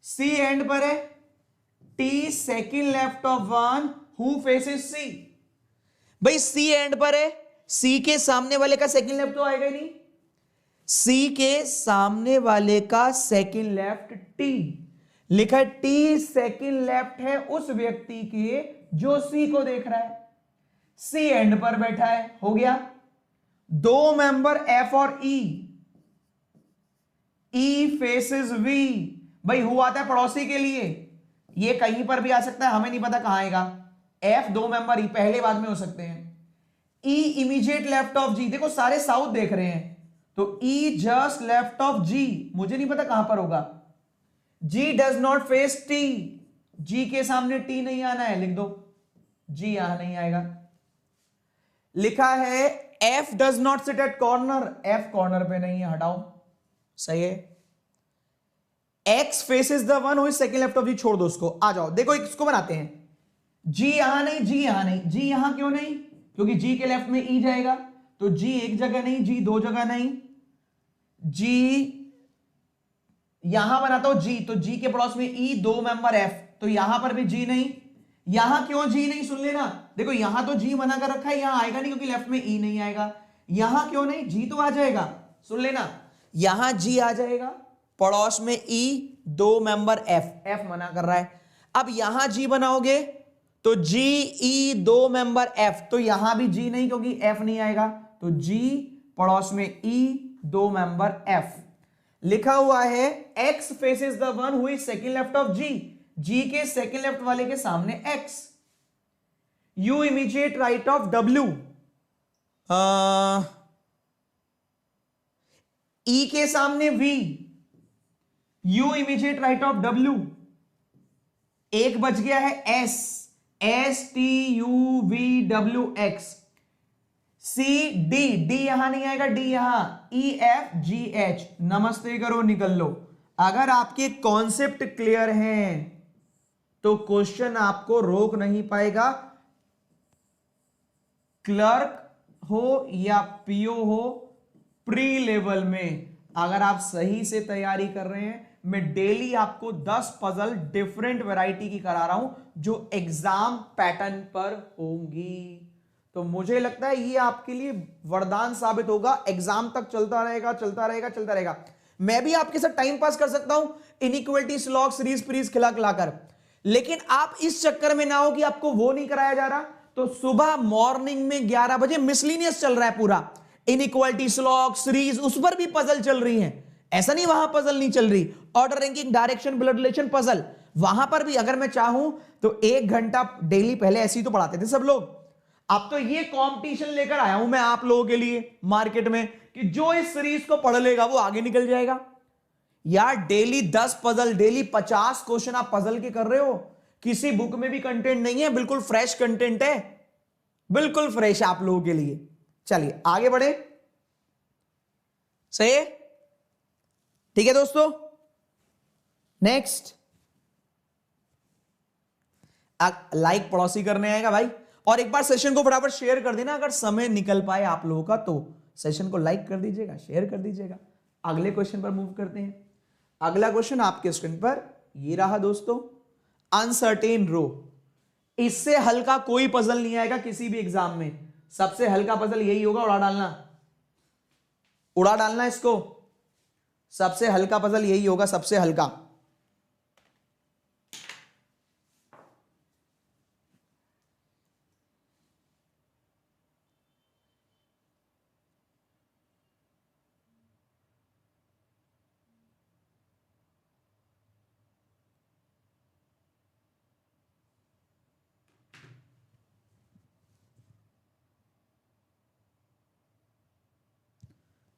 Speaker 4: C एंड पर है। T second left of one who faces C। भाई C एंड पर है, C के सामने वाले का सेकेंड लेफ्ट तो आएगा ही नहीं। C के सामने वाले का सेकेंड लेफ्ट T लिखा है। T सेकेंड लेफ्ट है उस व्यक्ति के जो C को देख रहा है। C एंड पर बैठा है, हो गया। 2 मेंबर F और E। E faces V। भाई हु आता है पड़ोसी के लिए, ये कहीं पर भी आ सकता है, हमें नहीं पता कहां आएगा। F 2 मेंबर E पहले बाद में हो सकते हैं। E immediate left of G। देखो सारे साउथ देख रहे हैं, तो E just left of G, मुझे नहीं पता कहां पर होगा। G does not face T। G के सामने T नहीं आना है, लिख दो। G यहां नहीं आएगा। लिखा है F does not sit at corner. F corner पे नहीं है, हटाओ। सही है। X faces the one who is second left of G, छोड़ दो उसको। आ जाओ, देखो इसको बनाते हैं। G यहां नहीं, G यहां नहीं। G यहां क्यों नहीं? क्योंकि G के लेफ्ट में E जाएगा, तो G एक जगह नहीं, G 2 जगह नहीं। G यहां बनाता हूं G, तो G के पड़ोस में E, 2 मेंबर F, तो यहां पर भी G नहीं। यहां क्यों G नहीं, सुन लेना। देखो यहां तो G बना कर रखा है, यहां आएगा नहीं क्योंकि लेफ्ट में E नहीं आएगा। यहां क्यों नहीं, G तो आ जाएगा, सुन लेना। यहां G आ जाएगा, पड़ोस में E, 2 मेंबर F, F मना कर रहा है। अब यहां G बनाओगे तो G E 2 मेंबर F, तो यहां भी G नहीं क्योंकि F नहीं आएगा, तो G पड़ोस में E 2 मेंबर F। लिखा हुआ है X faces the one who is second left of G। G के सेकंड लेफ्ट वाले के सामने X। U immediate right of W। E के सामने V। U immediate right of W। एक बच गया है S। STUVWX, CD, डी यहां नहीं आएगा, डी यहां, EFGH, नमस्ते करो निकल लो। अगर आपके कॉन्सेप्ट क्लियर हैं तो क्वेश्चन आपको रोक नहीं पाएगा। क्लर्क हो या पीओ हो, प्री लेवल में अगर आप सही से तैयारी कर रहे हैं, मैं डेली आपको 10 पजल डिफरेंट वैरायटी की करा रहा हूं जो एग्जाम पैटर्न पर होंगी। तो मुझे लगता है ये आपके लिए वरदान साबित होगा। एग्जाम तक चलता रहेगा, चलता रहेगा, चलता रहेगा। मैं भी आपके साथ टाइम पास कर सकता हूं इनइक्वालिटी, स्लॉग, सीरीज प्रीज खिलाकर, लेकिन आप इस चक्कर में ना हो कि आपको वो नहीं कराया जा रहा। तो सुबह मॉर्निंग में 11 बजे मिसलिनियस चल रहा है पूरा, इनइक्वालिटी, स्लॉग, सीरीज, उस पर भी पजल चल रही हैं। ऐसा नहीं वहां पजल नहीं चल रही। Order, ranking, direction, blood relation, puzzle, वहां पर भी अगर मैं चाहूं तो 1 घंटा डेली, पहले ऐसे ही तो पढ़ाते थे सब लोग। अब तो ये कंपटीशन लेकर आया हूं मैं आप लोगों के लिए मार्केट में कि जो इस सीरीज को पढ़ लेगा वो आगे निकल जाएगा। यार डेली 10 पजल, डेली 50 क्वेश्चन आप पजल के कर रहे हो। किसी बुक में भी कंटेंट नहीं है, बिल्कुल फ्रेश कंटेंट है, बिल्कुल फ्रेश आप लोगों के लिए। चलिए आगे बढ़े, सही है, ठीक है दोस्तों। नेक्स्ट, लाइक पड़ोसी करने आएगा भाई, और एक बार सेशन को फटाफट शेयर कर देना अगर समय निकल पाए आप लोगों का तो। सेशन को लाइक कर दीजिएगा, शेयर कर दीजिएगा। अगले क्वेश्चन पर मूव करते हैं। अगला क्वेश्चन आपके स्क्रीन पर ये रहा दोस्तों, अनसर्टेन रो। इससे हल्का कोई पजल नहीं आएगा किसी भी एग्जाम में। सबसे हल्का पजल यही होगा, उड़ा डालना, उड़ा डालना इसको। सबसे हल्का पजल यही होगा, सबसे हल्का।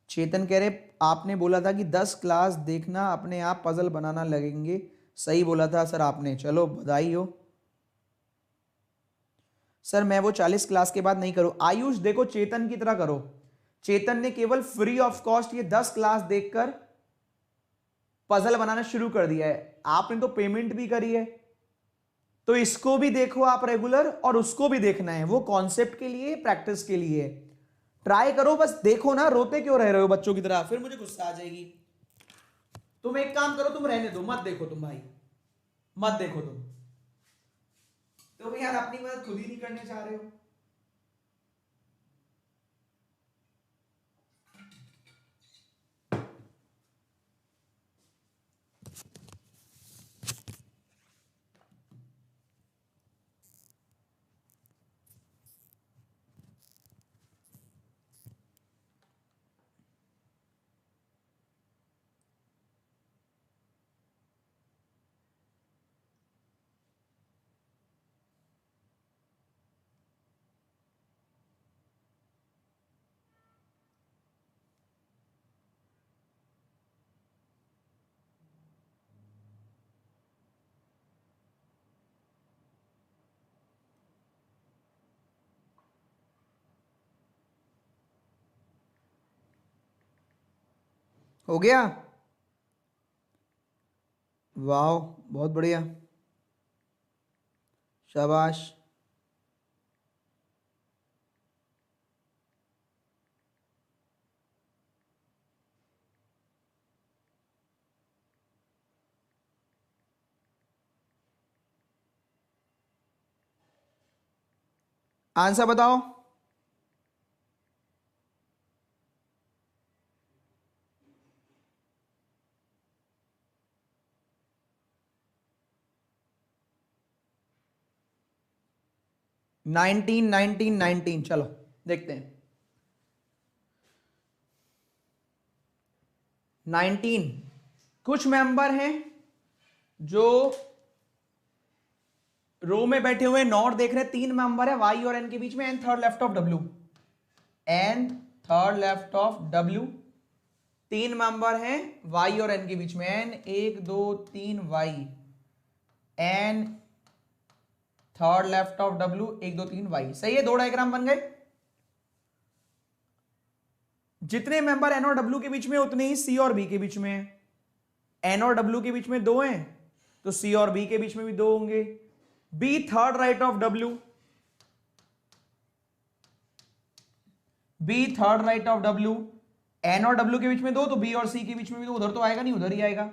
Speaker 4: चेतन कह रहे आपने बोला था कि 10 क्लास देखना अपने आप पजल बनाना लगेंगे। सही बोला था सर आपने, चलो बधाई हो सर। मैं वो 40 क्लास के बाद नहीं करूं। आयुष देखो चेतन की तरह करो। चेतन ने केवल फ्री ऑफ कॉस्ट ये 10 क्लास देखकर पजल बनाना शुरू कर दिया है। आपने तो पेमेंट भी करी है, तो इसको भी देखो आप रेगुलर, और उसको भी देखना है। वो कॉन्सेप्ट के लिए, प्रैक्टिस के लिए ट्राई करो, बस देखो ना। रोते क्यों रह रहे हो बच्चों की तरह, फिर मुझे गुस्सा आ जाएगी। तुम एक काम करो, तुम रहने दो, मत देखो तुम भाई, मत देखो तुम यार अपनी मदद खुद ही नहीं करने चाह रहे हो। हो गया, वाह बहुत बढ़िया, शाबाश। आंसर बताओ। नाइनटीन, चलो देखते हैं। 19 कुछ मेंबर हैं जो रो में बैठे हुए नोट देख रहे हैं। 3 मेंबर है वाई और एन के बीच में, N third left of W, N third left of W. 3 member हैं वाई और एन के बीच में, N 1 2 3 Y, N third left of W 1 2 3 Y। सही है, दो डायग्राम बन गए। जितने मेंबर N और W के बीच में उतने ही C और B के बीच में है। N और W के बीच में दो हैं तो C और B के बीच में भी दो होंगे। B third right of W, B third right of W, N और W के बीच में दो तो B और C के बीच में भी दो, उधर तो आएगा नहीं, उधर ही आएगा।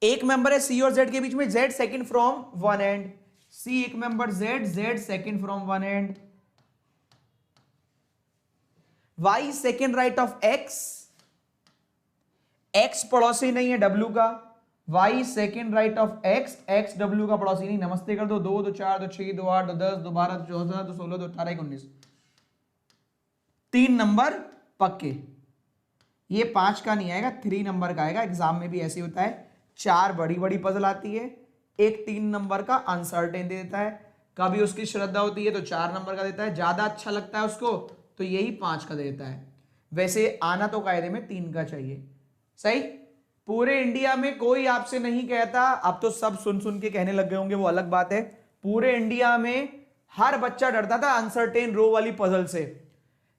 Speaker 4: एक मेंबर है C और Z के बीच में, Z second from one and, C एक member Z second from one and, Y second right of X पड़ोसी नहीं है W का, Y second right of X W का पड़ोसी नहीं। नमस्ते कर दो, 2 2 4 2 6 2 8 2 10 2 12 2 14 2 16 2 18 19, 3 नंबर पक्के। ये 5 का नहीं आएगा, 3 नंबर का आएगा। एग्जाम में भी ऐसे होता है, 4 बड़ी बड़ी पजल आती है, एक 3 नंबर का अनसर्टेन दे देता है। कभी उसकी श्रद्धा होती है तो 4 नंबर का देता है, ज्यादा अच्छा लगता है उसको तो यही 5 का देता है। वैसे आना तो कायदे में 3 का चाहिए। सही। पूरे इंडिया में कोई आपसे नहीं कहता, अब तो सब सुन सुन के कहने लग गए होंगे, वो अलग बात है। पूरे इंडिया में हर बच्चा डरता था अनसर्टेन रो वाली पजल से।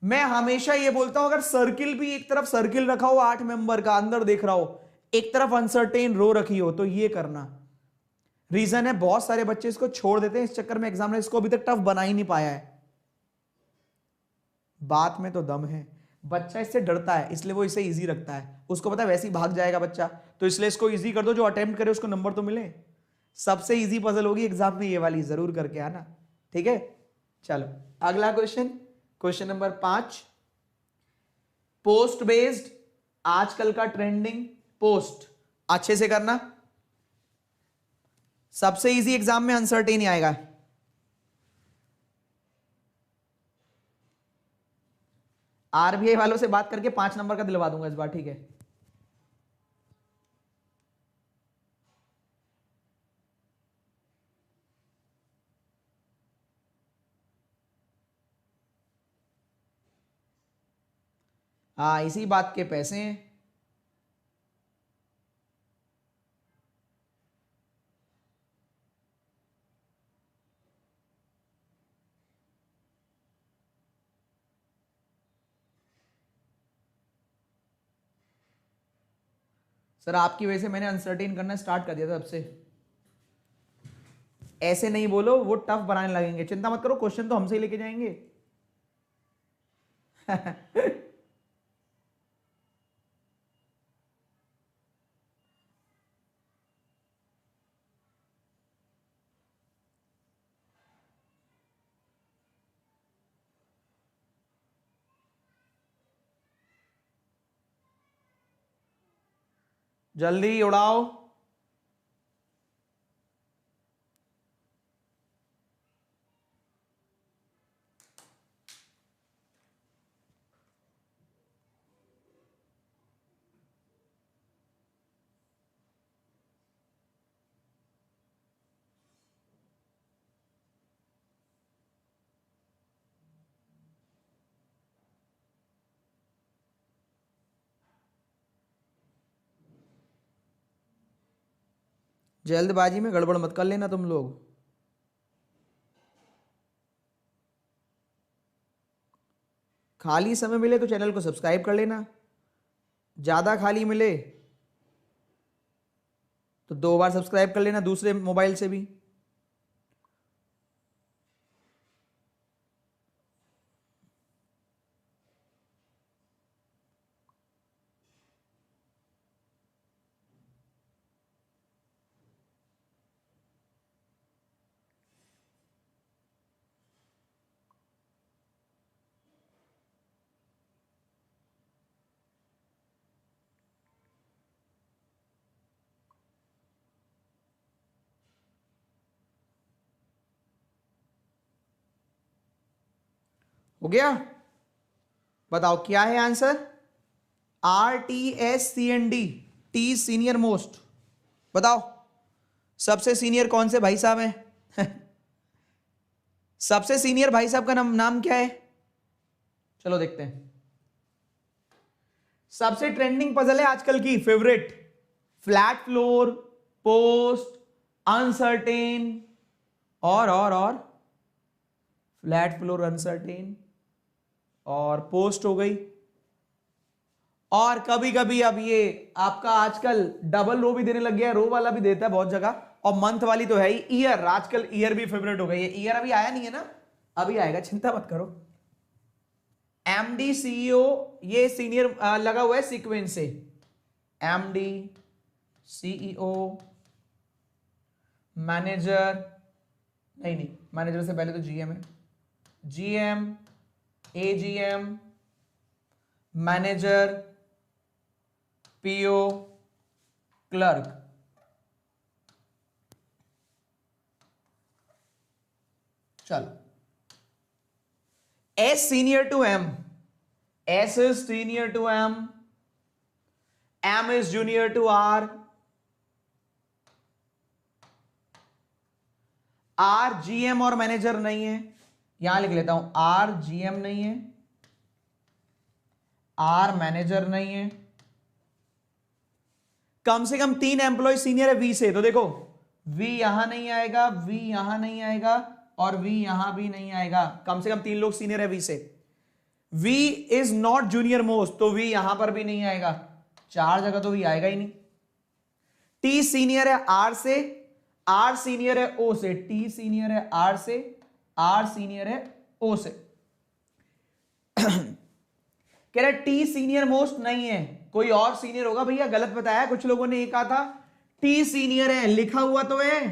Speaker 4: मैं हमेशा ये बोलता हूं, अगर सर्किल भी एक तरफ सर्किल रखा हो 8 मेंबर का, अंदर देख रहा हो, एक तरफ अनसर्टेन रो रखी हो, तो ये करना। रीजन है बहुत सारे बच्चे इसको छोड़ देते हैं, इस चक्कर में एग्जामिनर इसको अभी तक टफ बना ही नहीं पाया है। बात में तो दम है, बच्चा इससे डरता है इसलिए वो इसे इजी रखता है। उसको पता है वैसे ही भाग जाएगा बच्चा, तो इसलिए इसको इजी कर दो, जो अटेम्प्ट करे उसको नंबर तो मिले। सबसे इजी पजल होगी एग्जाम में ये वाली, जरूर करके आना, ठीक है। चलो अगला question, question number 5। Post based, आजकल का ट्रेंडिंग पोस्ट, अच्छे से करना। सबसे इजी एग्जाम में अनसर्टेन ही आएगा। आरबीआई वालों से बात करके 5 नंबर का दिलवा दूंगा इस बार, ठीक है। हाँ, इसी बात के पैसे हैं। सर आपकी वजह से मैंने अनसर्टेन करना स्टार्ट कर दिया था, तब से। ऐसे नहीं बोलो, वो टफ बनाने लगेंगे। चिंता मत करो, क्वेश्चन तो हमसे ही लेके जाएंगे। जल्दी उड़ाओ। जल्दबाजी में गड़बड़ मत कर लेना तुम लोग। खाली समय मिले तो चैनल को सब्सक्राइब कर लेना, ज्यादा खाली मिले तो 2 बार सब्सक्राइब कर लेना दूसरे मोबाइल से भी। हो गया? बताओ क्या है answer? RTSCND, T senior most. बताओ सबसे सीनियर कौन से भाई साहब हैं? सबसे सीनियर भाई साहब का नाम क्या है? चलो देखते हैं। सबसे ट्रेंडिंग पजल है आजकल की favourite, flat floor, post, uncertain और फ्लैट फ्लोर अनसर्टेन और पोस्ट हो गई। और कभी कभी अब ये आपका आजकल डबल रो भी देने लग गया है, रो वाला भी देता है बहुत जगह, और मंथ वाली तो है ही। ईयर, आजकल ईयर भी फेवरेट हो गई है। ईयर अभी आया नहीं है ना, अभी आएगा, चिंता मत करो। एमडी सीईओ, ये सीनियर लगा हुआ है सीक्वेंस से। एमडी सीईओ मैनेजर, नहीं मैनेजर से पहले तो जीएम है। GM, AGM, manager, PO, clerk. चलो, S senior to M, S is senior to M, M is junior to R, R GM और मैनेजर नहीं है, यहां लिख लेता हूं, आर जीएम नहीं है, आर मैनेजर नहीं है। कम से कम 3 एम्प्लॉय सीनियर है वी से, तो देखो वी यहां नहीं आएगा, वी यहां नहीं आएगा और वी यहां भी नहीं आएगा। कम से कम 3 लोग सीनियर है वी से। V is not junior most, तो वी यहां पर भी नहीं आएगा, 4 जगह तो वी आएगा ही नहीं। टी सीनियर है आर से, आर सीनियर है ओ से, टी सीनियर है आर से, आर सीनियर है ओ से। कह रहे टी सीनियर मोस्ट नहीं है, कोई और सीनियर होगा। भैया गलत बताया, कुछ लोगों ने ये कहा था टी सीनियर है, लिखा हुआ तो है,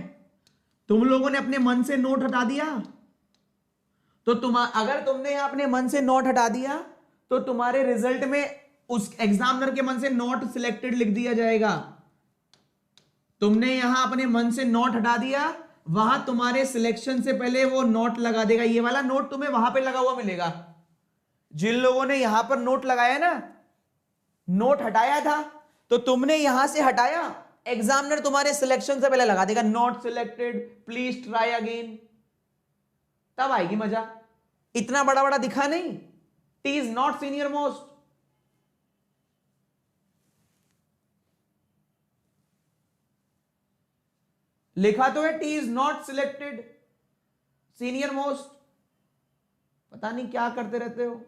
Speaker 4: तुम लोगों ने अपने मन से नोट हटा दिया। तो अगर तुमने अपने मन से नोट हटा दिया तो तुम्हारे रिजल्ट में उस एग्जामिनर के मन से नॉट सिलेक्टेड लिख दिया जाएगा। तुमने यहां अपने मन से नोट हटा दिया, वहां तुम्हारे सिलेक्शन से पहले वो नोट लगा देगा। ये वाला नोट तुम्हें वहां पे लगा हुआ मिलेगा। जिन लोगों ने यहां पर नोट लगाया ना, नोट हटाया था, तो तुमने यहां से हटाया, एग्जामिनर तुम्हारे सिलेक्शन से पहले लगा देगा not selected, please try again. तब आएगी मजा। इतना बड़ा बड़ा दिखा नहीं, T is not senior most. लिखा तो है T is not selected senior most. पता नहीं क्या करते रहते हो।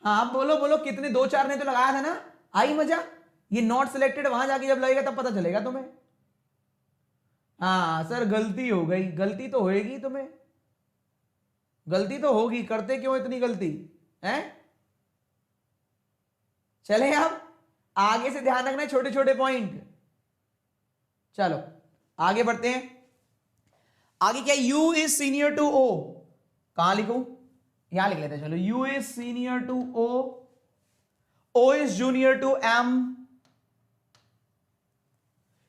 Speaker 4: हाँ बोलो बोलो, कितने 2-4 ने तो लगाया था ना, आई मजा। ये नॉट सिलेक्टेड वहां जाके जब लगेगा तब पता चलेगा तुम्हें। हाँ सर गलती हो गई, गलती तो होएगी तुम्हें, गलती तो होगी, करते क्यों इतनी गलती है। चले आप आगे से ध्यान रखना, छोटे छोटे पॉइंट। चलो आगे बढ़ते हैं। आगे क्या, U is senior to O, कहां लिखूं, यहां लिख लेते हैं। चलो, U is senior to O, O is junior to M,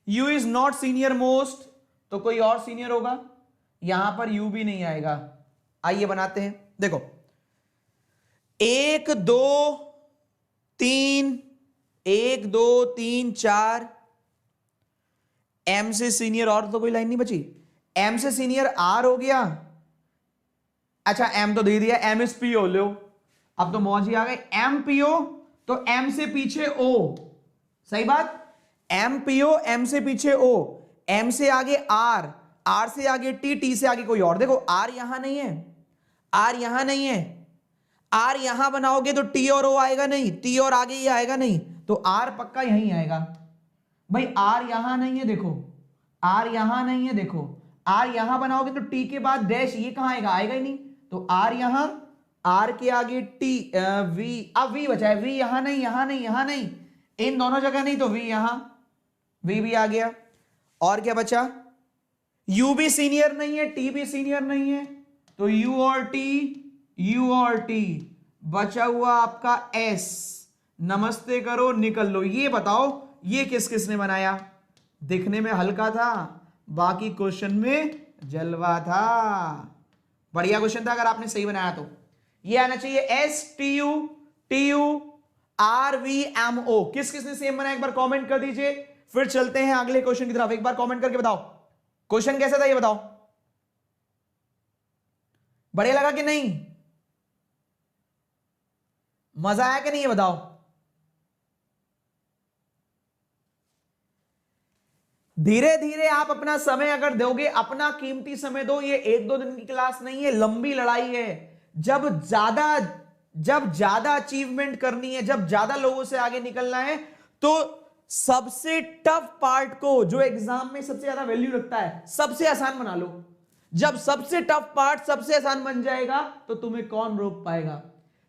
Speaker 4: U is not senior most, तो कोई और सीनियर होगा, यहां पर U भी नहीं आएगा। आइए बनाते हैं, देखो 1 2 3, 1 2 3 4, M से सीनियर और तो कोई लाइन नहीं बची। M से सीनियर R हो गया, अच्छा M तो दे दिया, M इज PO, लो अब तो मौज ही आ गई। M PO तो M से पीछे O, सही बात, M PO M से पीछे O, M से आगे R, R से आगे T, T से आगे कोई और। देखो R यहां नहीं है, R यहां नहीं है, R यहां बनाओगे तो T और O आएगा नहीं, T और आगे ये आएगा नहीं, तो R पक्का यहीं आएगा। भाई R यहां नहीं है, देखो R यहां नहीं है, देखो R यहां बनाओगे तो T के बाद डैश, ये कहां आएगा, आएगा ही नहीं। तो R यहां, R के आगे T, V, अब V बचा है, V यहां नहीं, यहां नहीं, यहां नहीं, इन दोनों जगह नहीं, तो V यहां, V भी आ गया। और क्या बचा, U भी सीनियर नहीं है, T भी सीनियर नहीं है, तो U और T, U और T, बचा हुआ आपका S। नमस्ते करो, निकल लो। ये बताओ ये किस किसने बनाया। दिखने में हल्का था, बाकी क्वेश्चन में जलवा था। बढ़िया क्वेश्चन था अगर आपने सही बनाया तो। ये आना चाहिए S T U T U R V M O। किस किसने सेम बनाया एक बार कमेंट कर दीजिए, फिर चलते हैं अगले क्वेश्चन की तरफ। एक बार कमेंट करके बताओ क्वेश्चन कैसा था, ये बताओ। बढ़िया लगा कि नहीं, मजा आया कि नहीं, ये बताओ। धीरे धीरे आप अपना समय अगर दोगे, अपना कीमती समय दो। ये 1-2 दिन की क्लास नहीं है, लंबी लड़ाई है। जब ज्यादा अचीवमेंट करनी है, जब ज्यादा लोगों से आगे निकलना है, तो सबसे टफ पार्ट को, जो एग्जाम में सबसे ज्यादा वैल्यू रखता है, सबसे आसान बना लो। जब सबसे टफ पार्ट सबसे आसान बन जाएगा तो तुम्हें कौन रोक पाएगा।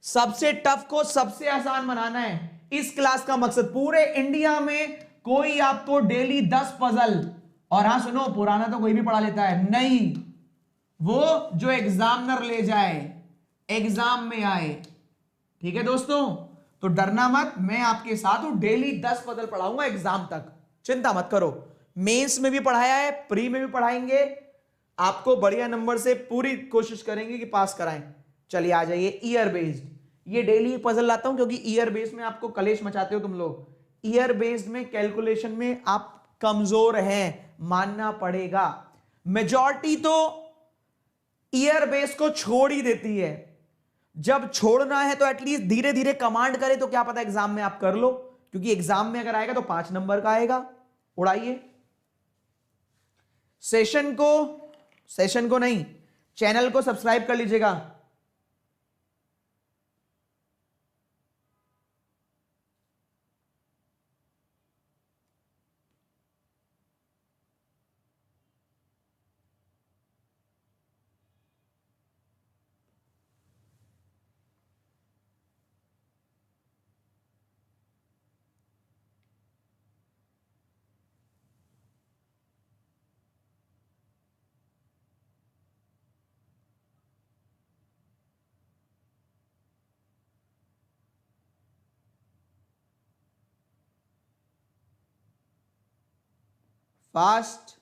Speaker 4: सबसे टफ को सबसे आसान बनाना है इस क्लास का मकसद। पूरे इंडिया में कोई आपको डेली 10 पजल, और हां सुनो, पुराना तो कोई भी पढ़ा लेता है, नहीं, वो जो एग्जामिनर ले जाए, एग्जाम में आए। ठीक है दोस्तों, तो डरना मत, मैं आपके साथ हूं। डेली 10 पजल पढ़ाऊंगा एग्जाम तक, चिंता मत करो। मेंस में भी पढ़ाया है, प्री में भी पढ़ाएंगे, आपको बढ़िया नंबर से पूरी कोशिश करेंगे कि पास कराएं। चलिए आ जाइए। ईयर बेस्ड, ये डेली पजल लाता हूं क्योंकि ईयर बेस्ड में आपको कलेश मचाते हो तुम लोग। ईयर बेस्ड में कैलकुलेशन में आप कमजोर हैं, मानना पड़ेगा। मेजॉरिटी तो ईयर बेस्ड को छोड़ ही देती है। जब छोड़ना है तो एटलीस्ट धीरे धीरे कमांड करे, तो क्या पता एग्जाम में आप कर लो, क्योंकि एग्जाम में अगर आएगा तो 5 नंबर का आएगा। उड़ाइए सेशन को नहीं, चैनल को सब्सक्राइब कर लीजिएगा। फास्ट,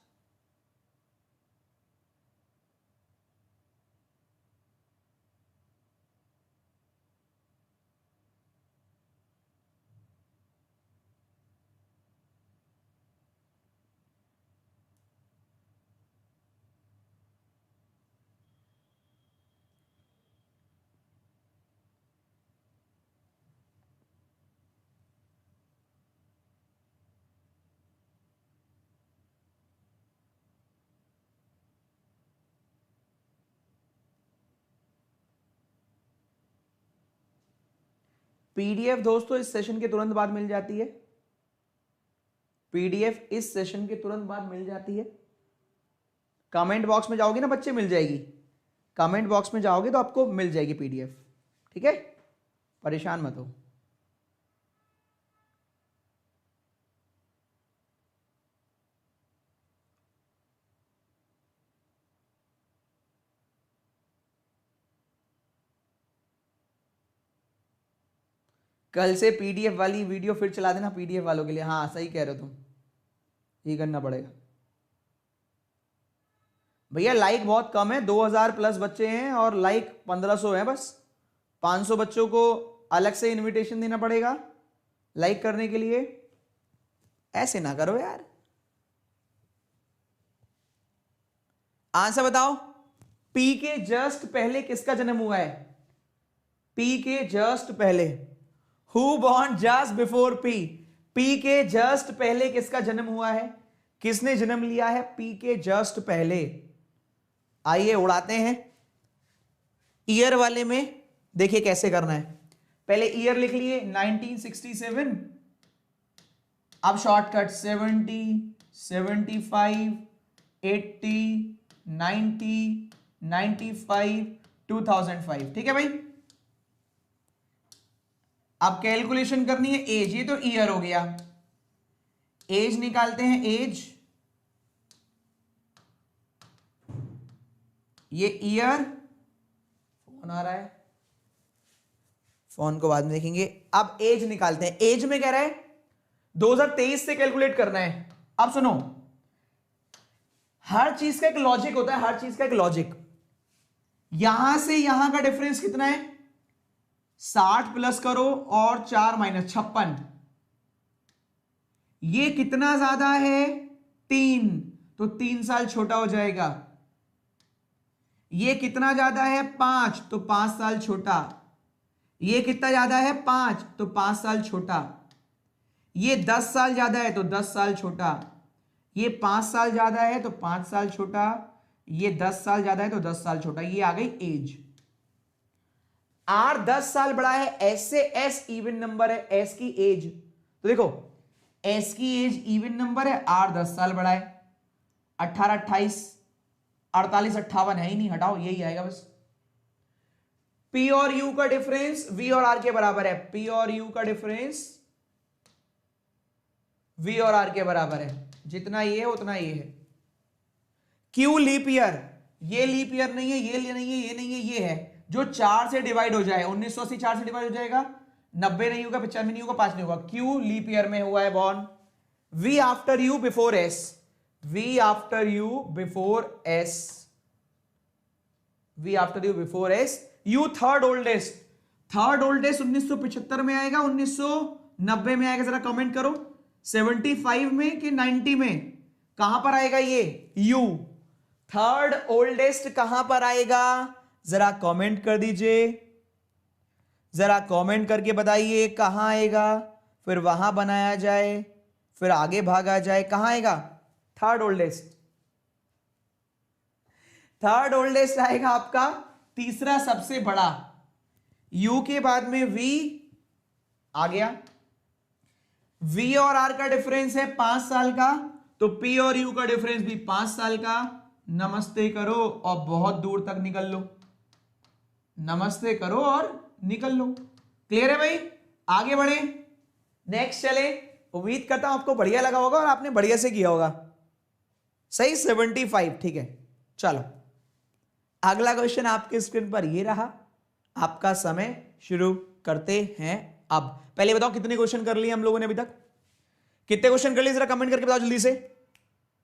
Speaker 4: पीडीएफ दोस्तों इस सेशन के तुरंत बाद मिल जाती है। पीडीएफ इस सेशन के तुरंत बाद मिल जाती है। कमेंट बॉक्स में जाओगे ना बच्चे, मिल जाएगी। कमेंट बॉक्स में जाओगे तो आपको मिल जाएगी पीडीएफ। ठीक है, परेशान मत हो। कल से पीडीएफ वाली वीडियो फिर चला देना पीडीएफ वालों के लिए। हाँ सही कह रहे हो तुम, ये करना पड़ेगा। भैया लाइक बहुत कम है, 2000 प्लस बच्चे हैं और लाइक 1500 है बस। 500 बच्चों को अलग से इनविटेशन देना पड़ेगा लाइक करने के लिए। ऐसे ना करो यार। आंसर बताओ, पी के जस्ट पहले किसका जन्म हुआ है? पी के जस्ट पहले, who born just before P? P के जस्ट पहले किसका जन्म हुआ है? किसने जन्म लिया है पी के जस्ट पहले? आइए उड़ाते हैं। ईयर वाले में देखिए कैसे करना है। पहले ईयर लिख लिए 1967, अब शॉर्टकट 70, 75, 80, 90, 95, 2005। ठीक है भाई। अब कैलकुलेशन करनी है एज, ये तो ईयर हो गया। एज निकालते हैं, एज, ये ईयर। फोन आ रहा है, फोन को बाद में देखेंगे। अब एज निकालते हैं। एज में कह रहा है 2023 से कैलकुलेट करना है। अब सुनो, हर चीज का एक लॉजिक होता है, हर चीज का एक लॉजिक। यहां से यहां का डिफरेंस कितना है? 60 प्लस करो और 4 माइनस 56। ये कितना ज्यादा है? 3, तो 3 साल छोटा हो जाएगा। ये कितना ज्यादा है? 5, तो 5 साल छोटा। ये कितना ज्यादा है? 5, तो 5 साल छोटा। ये 10 साल ज्यादा है तो 10 साल छोटा। ये 5 साल ज्यादा है तो 5 साल छोटा, ये 10 साल ज्यादा है तो 10 साल छोटा, ये आ गई एज। आर 10 साल बड़ा है, एस से एस इवन नंबर है, एस की एज, तो देखो एस की एज इवन नंबर है, आर 10 साल बड़ा है, 18 28 48 58 है ही नहीं, हटाओ यही आएगा बस। पी और यू का डिफरेंस वी और आर के बराबर है, पी और यू का डिफरेंस वी और आर के बराबर है, जितना ये है उतना ये है। क्यू लीप ईयर, ये लीप ईयर नहीं है, ये नहीं है, ये नहीं है, ये है जो 4 से डिवाइड हो जाए। 1980 4 से डिवाइड हो जाएगा, 90 नहीं होगा, 95 नहीं होगा, 5 नहीं होगा। क्यू लीप ईयर में हुआ है born. V after U before S, V after U before S, V after U before S. U third oldest, third oldest 1975 में आएगा, 1990 में आएगा, जरा कमेंट करो 75 में कि 90 में, कहां पर आएगा ये यू? थर्ड ओल्डेस्ट कहां पर आएगा, जरा कमेंट कर दीजिए, जरा कमेंट करके बताइए कहां आएगा, फिर वहां बनाया जाए, फिर आगे भागा जाए, कहां आएगा थर्ड ओल्डेस्ट? थर्ड ओल्डेस्ट आएगा आपका तीसरा सबसे बड़ा, यू के बाद में वी आ गया। वी और आर का डिफरेंस है 5 साल का, तो पी और यू का डिफरेंस भी 5 साल का। नमस्ते करो और बहुत दूर तक निकल लो, नमस्ते करो और निकल लो। क्लियर है भाई? आगे बढ़े, नेक्स्ट चले। उम्मीद करता हूं आपको बढ़िया लगा होगा और आपने बढ़िया से किया होगा। सही 75, ठीक है। चलो अगला क्वेश्चन आपके स्क्रीन पर ये रहा, आपका समय शुरू करते हैं अब। पहले बताओ कितने क्वेश्चन कर लिए हम लोगों ने अभी तक? कितने क्वेश्चन कर लिए जरा कमेंट करके बताओ जल्दी से।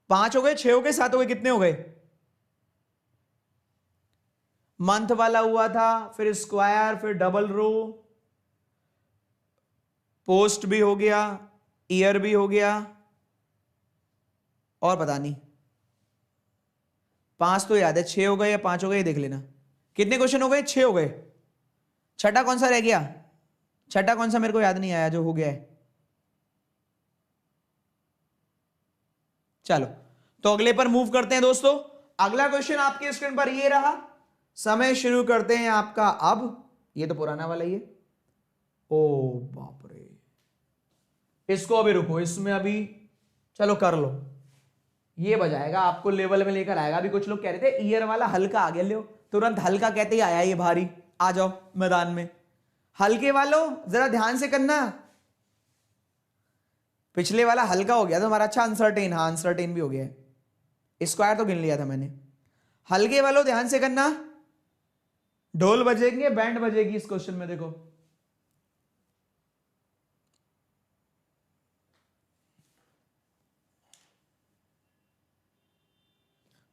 Speaker 4: 5 हो गए, 6 हो गए, 7 हो गए, कितने हो गए? मंथ वाला हुआ था, फिर स्क्वायर, फिर डबल रो, पोस्ट भी हो गया, ईयर भी हो गया, और पता नहीं 5 तो याद है, 6 हो गए या 5 हो गए, देख लेना। कितने क्वेश्चन हो गए? 6 हो गए। छठा कौन सा रह गया? छठा कौन सा मेरे को याद नहीं आया जो हो गया है। चलो तो अगले पर मूव करते हैं दोस्तों। अगला क्वेश्चन आपके स्क्रीन पर ये रहा, समय शुरू करते हैं आपका अब। ये तो पुराना वाला ही है। ओ बाप रे, इसको अभी रुको, इसमें अभी चलो कर लो, ये बजाएगा आपको, लेवल में लेकर आएगा। अभी कुछ लोग कह रहे थे ईयर वाला हल्का आ गया, लो तुरंत हल्का कहते ही आया ये भारी। आ जाओ मैदान में, हल्के वालों जरा ध्यान से करना। पिछले वाला हल्का हो गया तो हमारा अच्छा अनसर्टेन, हाँ अनसर्टेन भी हो गया है, स्क्वायर तो गिन लिया था मैंने। हल्के वालों ध्यान से करना, ढोल बजेंगे, बैंड बजेगी इस क्वेश्चन में। देखो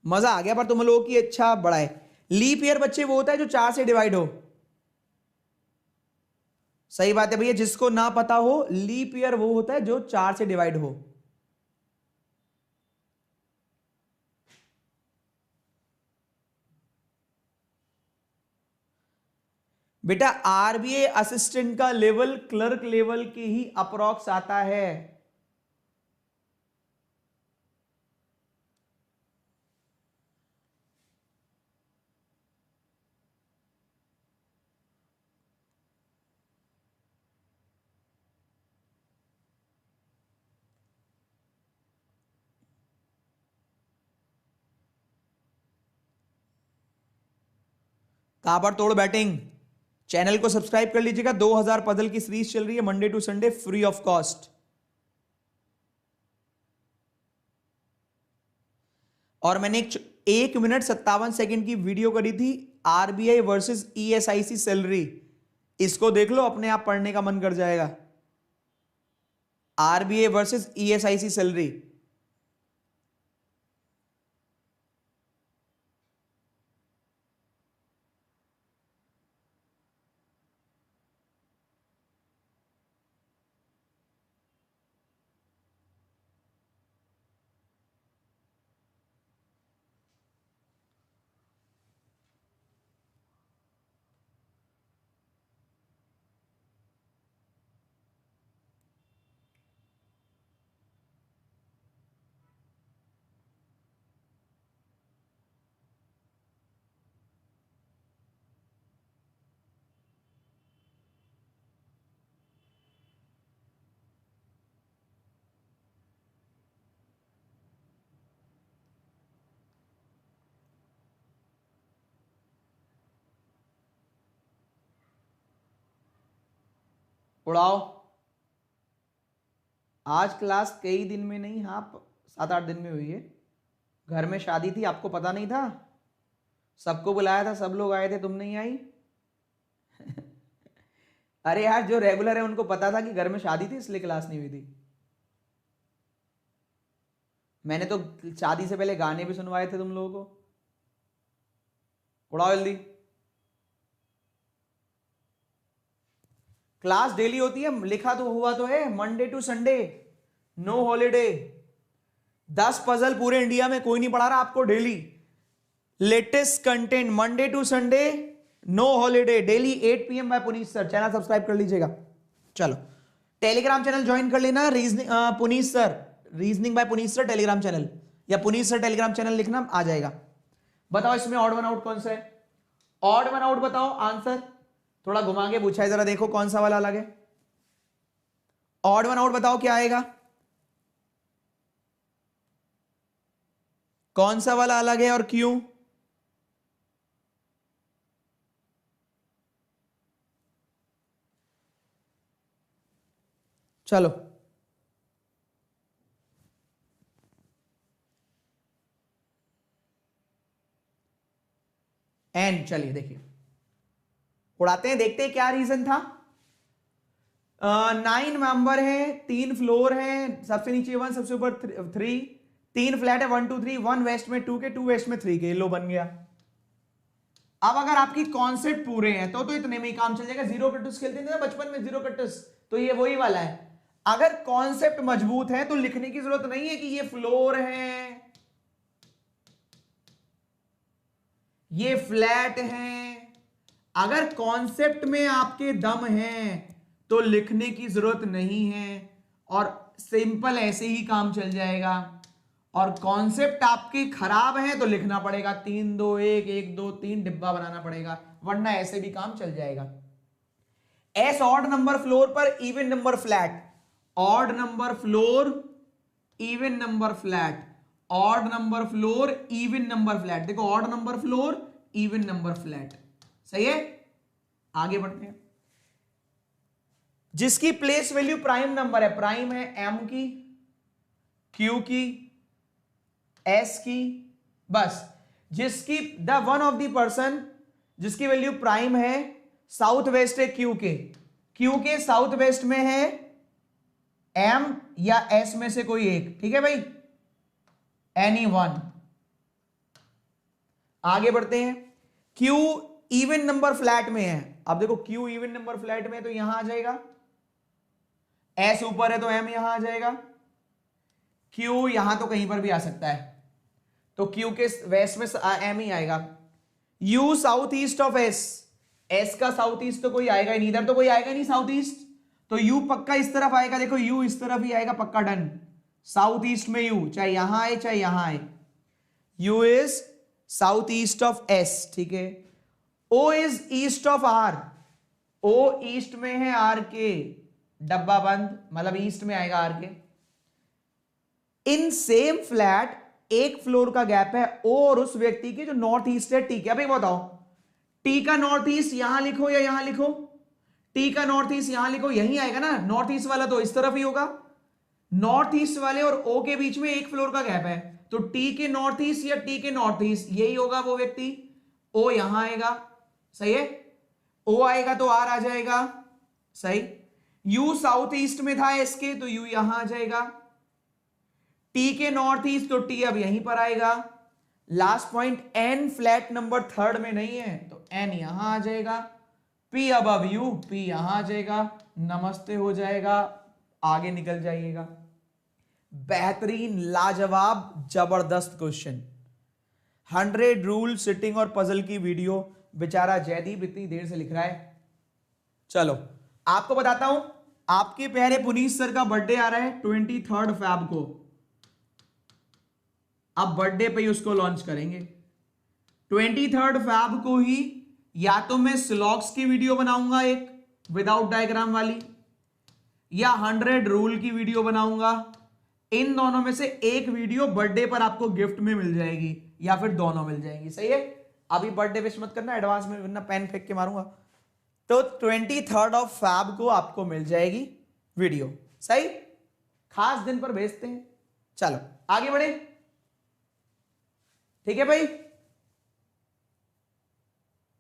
Speaker 4: मजा आ गया, पर तुम लोगों की अच्छा बड़ा है। लीप ईयर बच्चे वो होता है जो 4 से डिवाइड हो। सही बात है भैया, जिसको ना पता हो, लीप ईयर वो होता है जो 4 से डिवाइड हो। बेटा आरबीआई असिस्टेंट का लेवल क्लर्क लेवल के ही अप्रोक्स आता है। ताबड़तोड़ बैटिंग। चैनल को सब्सक्राइब कर लीजिएगा, 2000 पजल की सीरीज चल रही है Monday to Sunday free of cost. और मैंने 1 मिनट 57 सेकंड की वीडियो करी थी, आरबीआई वर्सेस ईएसआईसी सैलरी। इसको देख लो, अपने आप पढ़ने का मन कर जाएगा। RBI versus ESIC salary. उड़ाओ। आज क्लास कई दिन में नहीं, हाँ 7-8 दिन में हुई है। घर में शादी थी, आपको पता नहीं था? सबको बुलाया था, सब लोग आए थे, तुम नहीं आई? अरे यार, जो रेगुलर है उनको पता था कि घर में शादी थी, इसलिए क्लास नहीं हुई थी। मैंने तो शादी से पहले गाने भी सुनवाए थे तुम लोगों को। उड़ाओ जल्दी। क्लास डेली होती है, लिखा तो हुआ तो है, Monday to Sunday, no holiday. 10 puzzle पूरे इंडिया में कोई नहीं पढ़ा रहा आपको daily. Latest content Monday to Sunday, no holiday, daily 8 PM by Puneet sir. Channel subscribe कर लीजिएगा। चलो, टेलीग्राम चैनल ज्वाइन कर लेना, reasoning Puneet sir, reasoning by Puneet sir Telegram channel, या पुनीत सर टेलीग्राम चैनल लिखना, आ जाएगा। बताओ इसमें ऑड वन आउट कौन सा है? ऑड वन आउट बताओ आंसर। थोड़ा घुमा के पूछा है, जरा देखो कौन सा वाला अलग है। ऑड वन आउट बताओ क्या आएगा, कौन सा वाला अलग है और क्यों? चलो, एन, चलिए देखिए उड़ाते हैं, देखते हैं क्या रीजन था। 9 मेंबर है, 3 फ्लोर है, सबसे नीचे 1, सबसे ऊपर 3, 3 फ्लैट है, 1 2 3, 1 वेस्ट में 2 के, 2 वेस्ट में 3 के, लो बन गया। अब अगर आपकी कॉन्सेप्ट पूरे हैं तो इतने में ही काम चल जाएगा। जीरो कट्टस खेलते थे ना बचपन में, जीरो कट्टस, तो ये वही वाला है। अगर कॉन्सेप्ट मजबूत है तो लिखने की जरूरत नहीं है कि ये फ्लोर है, ये फ्लैट है। अगर कॉन्सेप्ट में आपके दम है तो लिखने की जरूरत नहीं है, और सिंपल ऐसे ही काम चल जाएगा। और कॉन्सेप्ट आपके खराब है तो लिखना पड़ेगा 3 2 1 1 2 3, डिब्बा बनाना पड़ेगा, वरना ऐसे भी काम चल जाएगा। एस ऑड नंबर फ्लोर पर even number flat, odd number floor even number flat, odd number floor even number flat. देखो odd number floor even number flat, सही है। आगे बढ़ते हैं। जिसकी प्लेस वैल्यू प्राइम नंबर है, प्राइम है एम की, क्यू की, एस की, बस। जिसकी the one of the person जिसकी वैल्यू प्राइम है, साउथ वेस्ट है क्यू के, क्यू के साउथ वेस्ट में है एम या एस में से कोई एक, ठीक है भाई, एनी वन। आगे बढ़ते हैं। क्यू इवन नंबर फ्लैट में है। अब देखो क्यू इवन नंबर फ्लैट में है तो यहां आ जाएगा, एस ऊपर है तो एम यहां आ जाएगा, क्यू यहां तो कहीं पर भी आ सकता है, तो क्यू के वेस्ट में एम ही आएगा। You south east of S, S का साउथ ईस्ट तो कोई आएगा ही नहीं, इधर तो कोई आएगा नहीं साउथ ईस्ट, तो यू पक्का इस तरफ आएगा। देखो यू इस तरफ ही आएगा, पक्का डन। साउथ ईस्ट में यू, चाहे यहां आए चाहे यहां आए, U is south east of S, ठीक है। O is east of R, O east में है आर के, डब्बा बंद, मतलब ईस्ट में आएगा आर के। इन सेम फ्लैट एक फ्लोर का गैप है ओ और उस व्यक्ति की जो नॉर्थ ईस्ट है टी के। अब एक बताओ, टी का नॉर्थ ईस्ट यहां लिखो या यहां लिखो? टी का नॉर्थ ईस्ट यहां लिखो, यही आएगा ना, नॉर्थ ईस्ट वाला तो इस तरफ ही होगा। नॉर्थ ईस्ट वाले और ओ के बीच में एक फ्लोर का गैप है, तो टी के नॉर्थ ईस्ट या टी के नॉर्थ ईस्ट यही होगा वो व्यक्ति। ओ यहां आएगा, सही है, ओ आएगा तो आर आ जाएगा, सही। यू साउथ ईस्ट में था एस के, तो यू यहां आ जाएगा। टी के नॉर्थ ईस्ट, तो टी अब यहीं पर आएगा। Last point, N flat number third में नहीं है तो एन यहां आ जाएगा। पी अब यू, पी यहां आ जाएगा, नमस्ते हो जाएगा, आगे निकल जाइएगा। बेहतरीन, लाजवाब, जबरदस्त क्वेश्चन। 100 रूल सिटिंग और पजल की वीडियो। बेचारा जयदीप इतनी देर से लिख रहा है। चलो आपको बताता हूं, आपके प्यारे पुनीत सर का बर्थडे आ रहा है 23 फैब को। अब बर्थडे पे ही उसको लॉन्च करेंगे 23 फैब को ही। या तो मैं स्लॉग्स की वीडियो बनाऊंगा एक विदाउट डायग्राम वाली, या 100 रूल की वीडियो बनाऊंगा। इन दोनों में से एक वीडियो बर्थडे पर आपको गिफ्ट में मिल जाएगी, या फिर दोनों मिल जाएंगी, सही है। अभी बर्थडे विश मत करना एडवांस में, वरना पेन फेंक के मारूंगा। तो 23rd ऑफ फैब को आपको मिल जाएगी वीडियो। सही, खास दिन पर भेजते हैं। चलो आगे बढ़े, ठीक है भाई,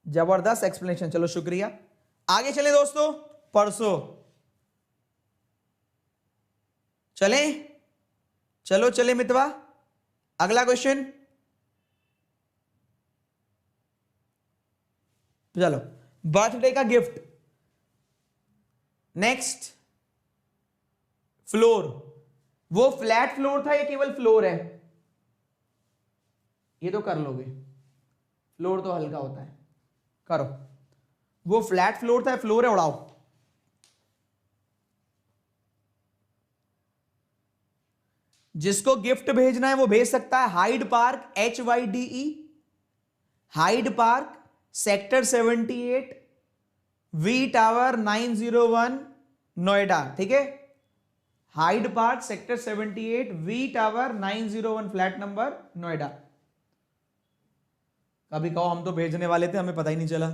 Speaker 4: जबरदस्त एक्सप्लेनेशन, चलो शुक्रिया। आगे चले दोस्तों, परसों चले, चलो चले मितवा, अगला क्वेश्चन। चलो, बर्थडे का गिफ्ट। Next, floor. वो फ्लैट फ्लोर था या केवल फ्लोर है? ये तो कर लोगे, फ्लोर तो हल्का होता है, करो। वो फ्लैट फ्लोर था, फ्लोर है, उड़ाओ। जिसको गिफ्ट भेजना है वो भेज सकता है। Hyde Park, HYDE, Hyde Park, sector 78, V tower 901, Noida. ठीक है, Hyde Park, sector 78, V tower 901, flat number, Noida. कभी कहो हम तो भेजने वाले थे, हमें पता ही नहीं चला।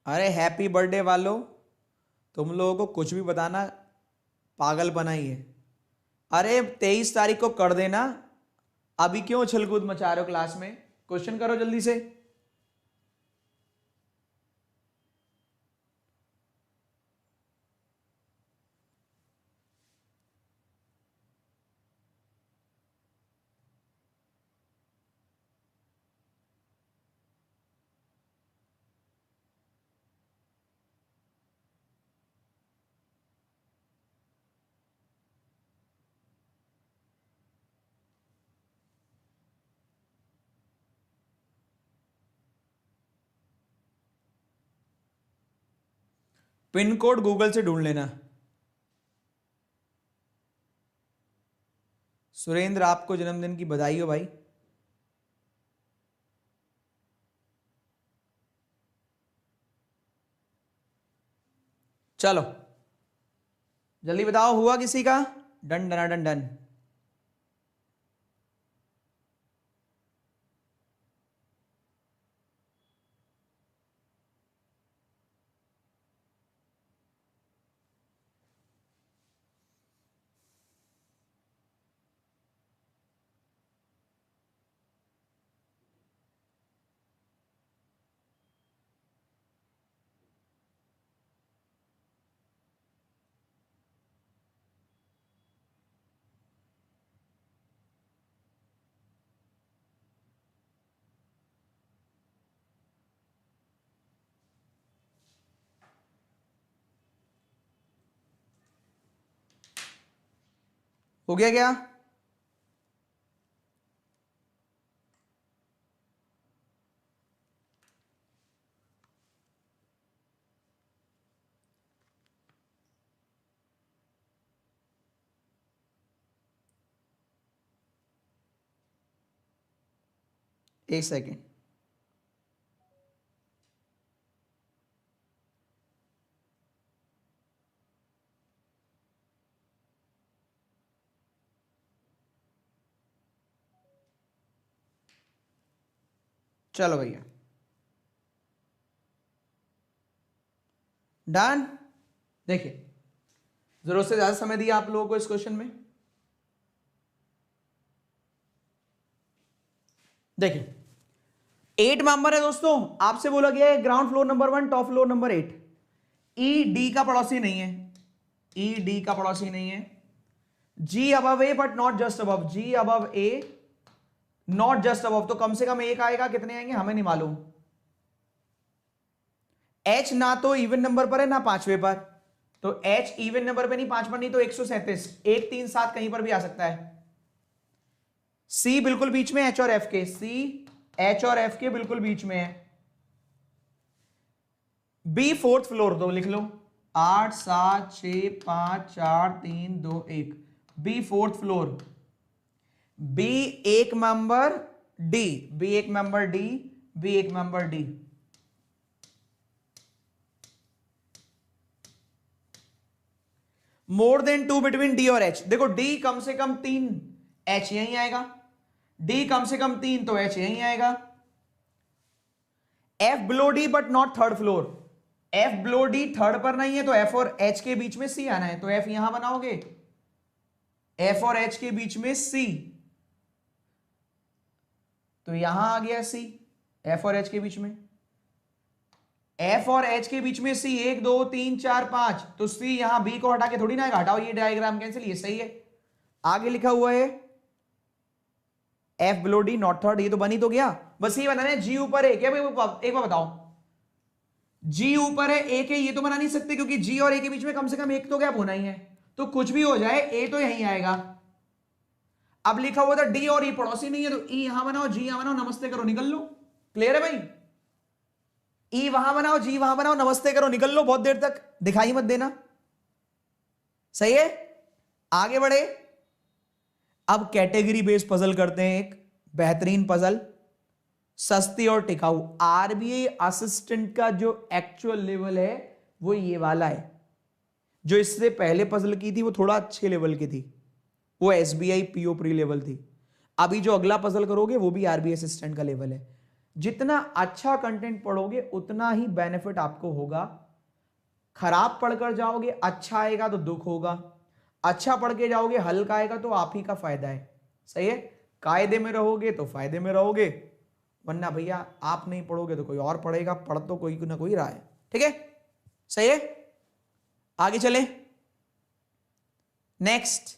Speaker 4: अरे हैप्पी बर्थडे वालों, तुम लोगों को कुछ भी बताना पागलपना ही है। अरे 23 तारीख को कर देना, अभी क्यों उछल-कूद मचा रहे हो क्लास में? क्वेश्चन करो जल्दी से। पिन कोड गूगल से ढूंढ लेना। सुरेंद्र, आपको जन्मदिन की बधाई हो भाई। चलो जल्दी बताओ, हुआ किसी का? Done done done done. हो गया क्या? एक सेकेंड। चलो भैया, डन। देखिए, जरूरत से ज्यादा समय दिया आप लोगों को इस क्वेश्चन में। देखिए 8 मेंबर है दोस्तों, आपसे बोला गया है ground floor number 1, top floor number 8। E D का पड़ोसी नहीं है, ई डी का पड़ोसी नहीं है। G above A but not just above, G above A not just above, तो कम से कम एक आएगा, कितने आएंगे हमें नहीं मालूम। एच ना तो इवन नंबर पर है ना पांचवें पर, तो एच इवन नंबर पे नहीं, पांच पर नहीं, तो 137, 1 3 7 कहीं पर भी आ सकता है। सी बिल्कुल बीच में, एच और एफ के, सी एच और एफ के बिल्कुल बीच में है। बी फोर्थ फ्लोर, तो लिख लो 8 7 6 5 4 3 2 1, बी फोर्थ फ्लोर। बी एक मेंबर डी, बी एक मेंबर डी, बी एक member D. More than 2 between D और एच। देखो डी कम से कम 3, एच यहीं आएगा, डी कम से कम 3 तो एच यहीं आएगा। F below D but not third floor, F below D third पर नहीं है तो एफ और एच के बीच में सी आना है, तो एफ यहां बनाओगे, एफ और एच के बीच में सी, तो यहां आ गया सी, एफ और एच के बीच में, एफ और एच के बीच में सी, 1 2 3 4 5, तो सी यहां बी को हटा के थोड़ी ना है, हटाओ ये डायग्राम कैंसिल, ये सही है। आगे लिखा हुआ है F below D not third, ये तो बनी तो गया, बस ये बनाना है जी ऊपर है क्या, एक बार बताओ, जी ऊपर है एक है, ये तो बना नहीं सकते क्योंकि जी और ए के बीच में कम से कम एक तो गैप होना ही है, तो कुछ भी हो जाए ए तो यहीं आएगा। अब लिखा हुआ था डी और ई पड़ोसी नहीं है, तो ई यहां बनाओ, जी यहां बनाओ, नमस्ते करो, निकल लो। क्लियर है भाई? ई वहां बनाओ, जी वहां बनाओ, नमस्ते करो, निकल लो, बहुत देर तक दिखाई मत देना। सही है, आगे बढ़े। अब कैटेगरी बेस्ड पजल करते हैं, एक बेहतरीन पजल, सस्ती और टिकाऊ। आरबीआई असिस्टेंट का जो एक्चुअल लेवल है वो ये वाला है, जो इससे पहले पजल की थी वो थोड़ा अच्छे लेवल की थी, वो एसबीआई पीओ प्री लेवल थी। अभी जो अगला पजल करोगे वो भी आरबीआई असिस्टेंट का लेवल है। जितना अच्छा कंटेंट पढ़ोगे उतना ही बेनिफिट आपको होगा। खराब पढ़कर जाओगे, अच्छा आएगा तो दुख होगा, अच्छा पढ़ के जाओगे हल्का आएगा तो आप ही का फायदा है। सही है, कायदे में रहोगे तो फायदे में रहोगे, वरना भैया आप नहीं पढ़ोगे तो कोई और पढ़ेगा, पढ़ तो कोई ना कोई रहा है। ठीक है, सही है, आगे चले। नेक्स्ट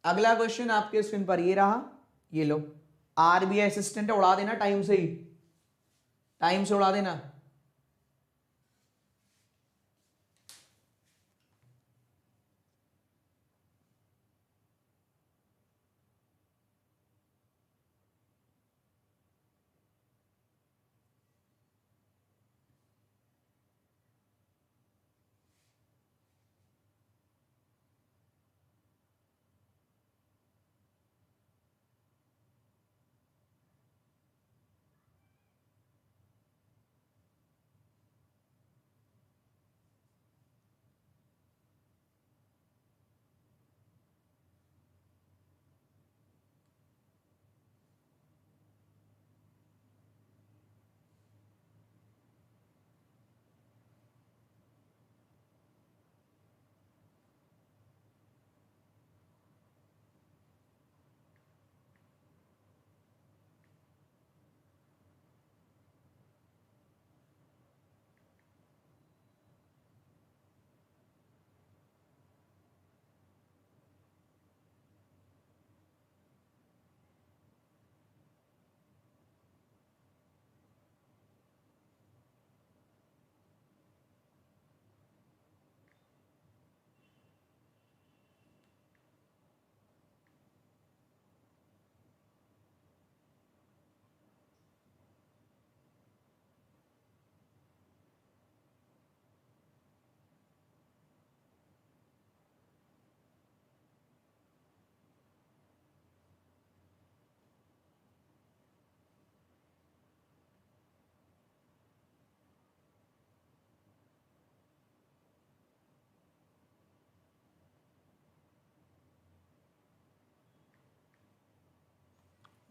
Speaker 4: अगला क्वेश्चन आपके स्क्रीन पर ये रहा, ये लो, आरबीआई असिस्टेंट है, उड़ा देना टाइम से ही, टाइम से उड़ा देना।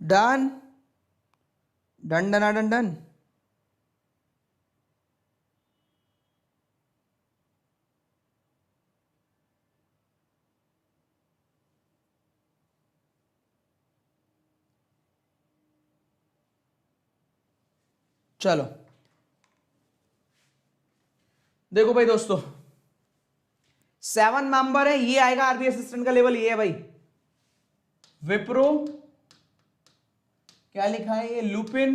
Speaker 4: Done done done done done. चलो देखो भाई दोस्तों, 7 मेंबर है, ये आएगा आरबीआई असिस्टेंट का लेवल, ये है भाई विप्रो, क्या लिखा है ये, लुपिन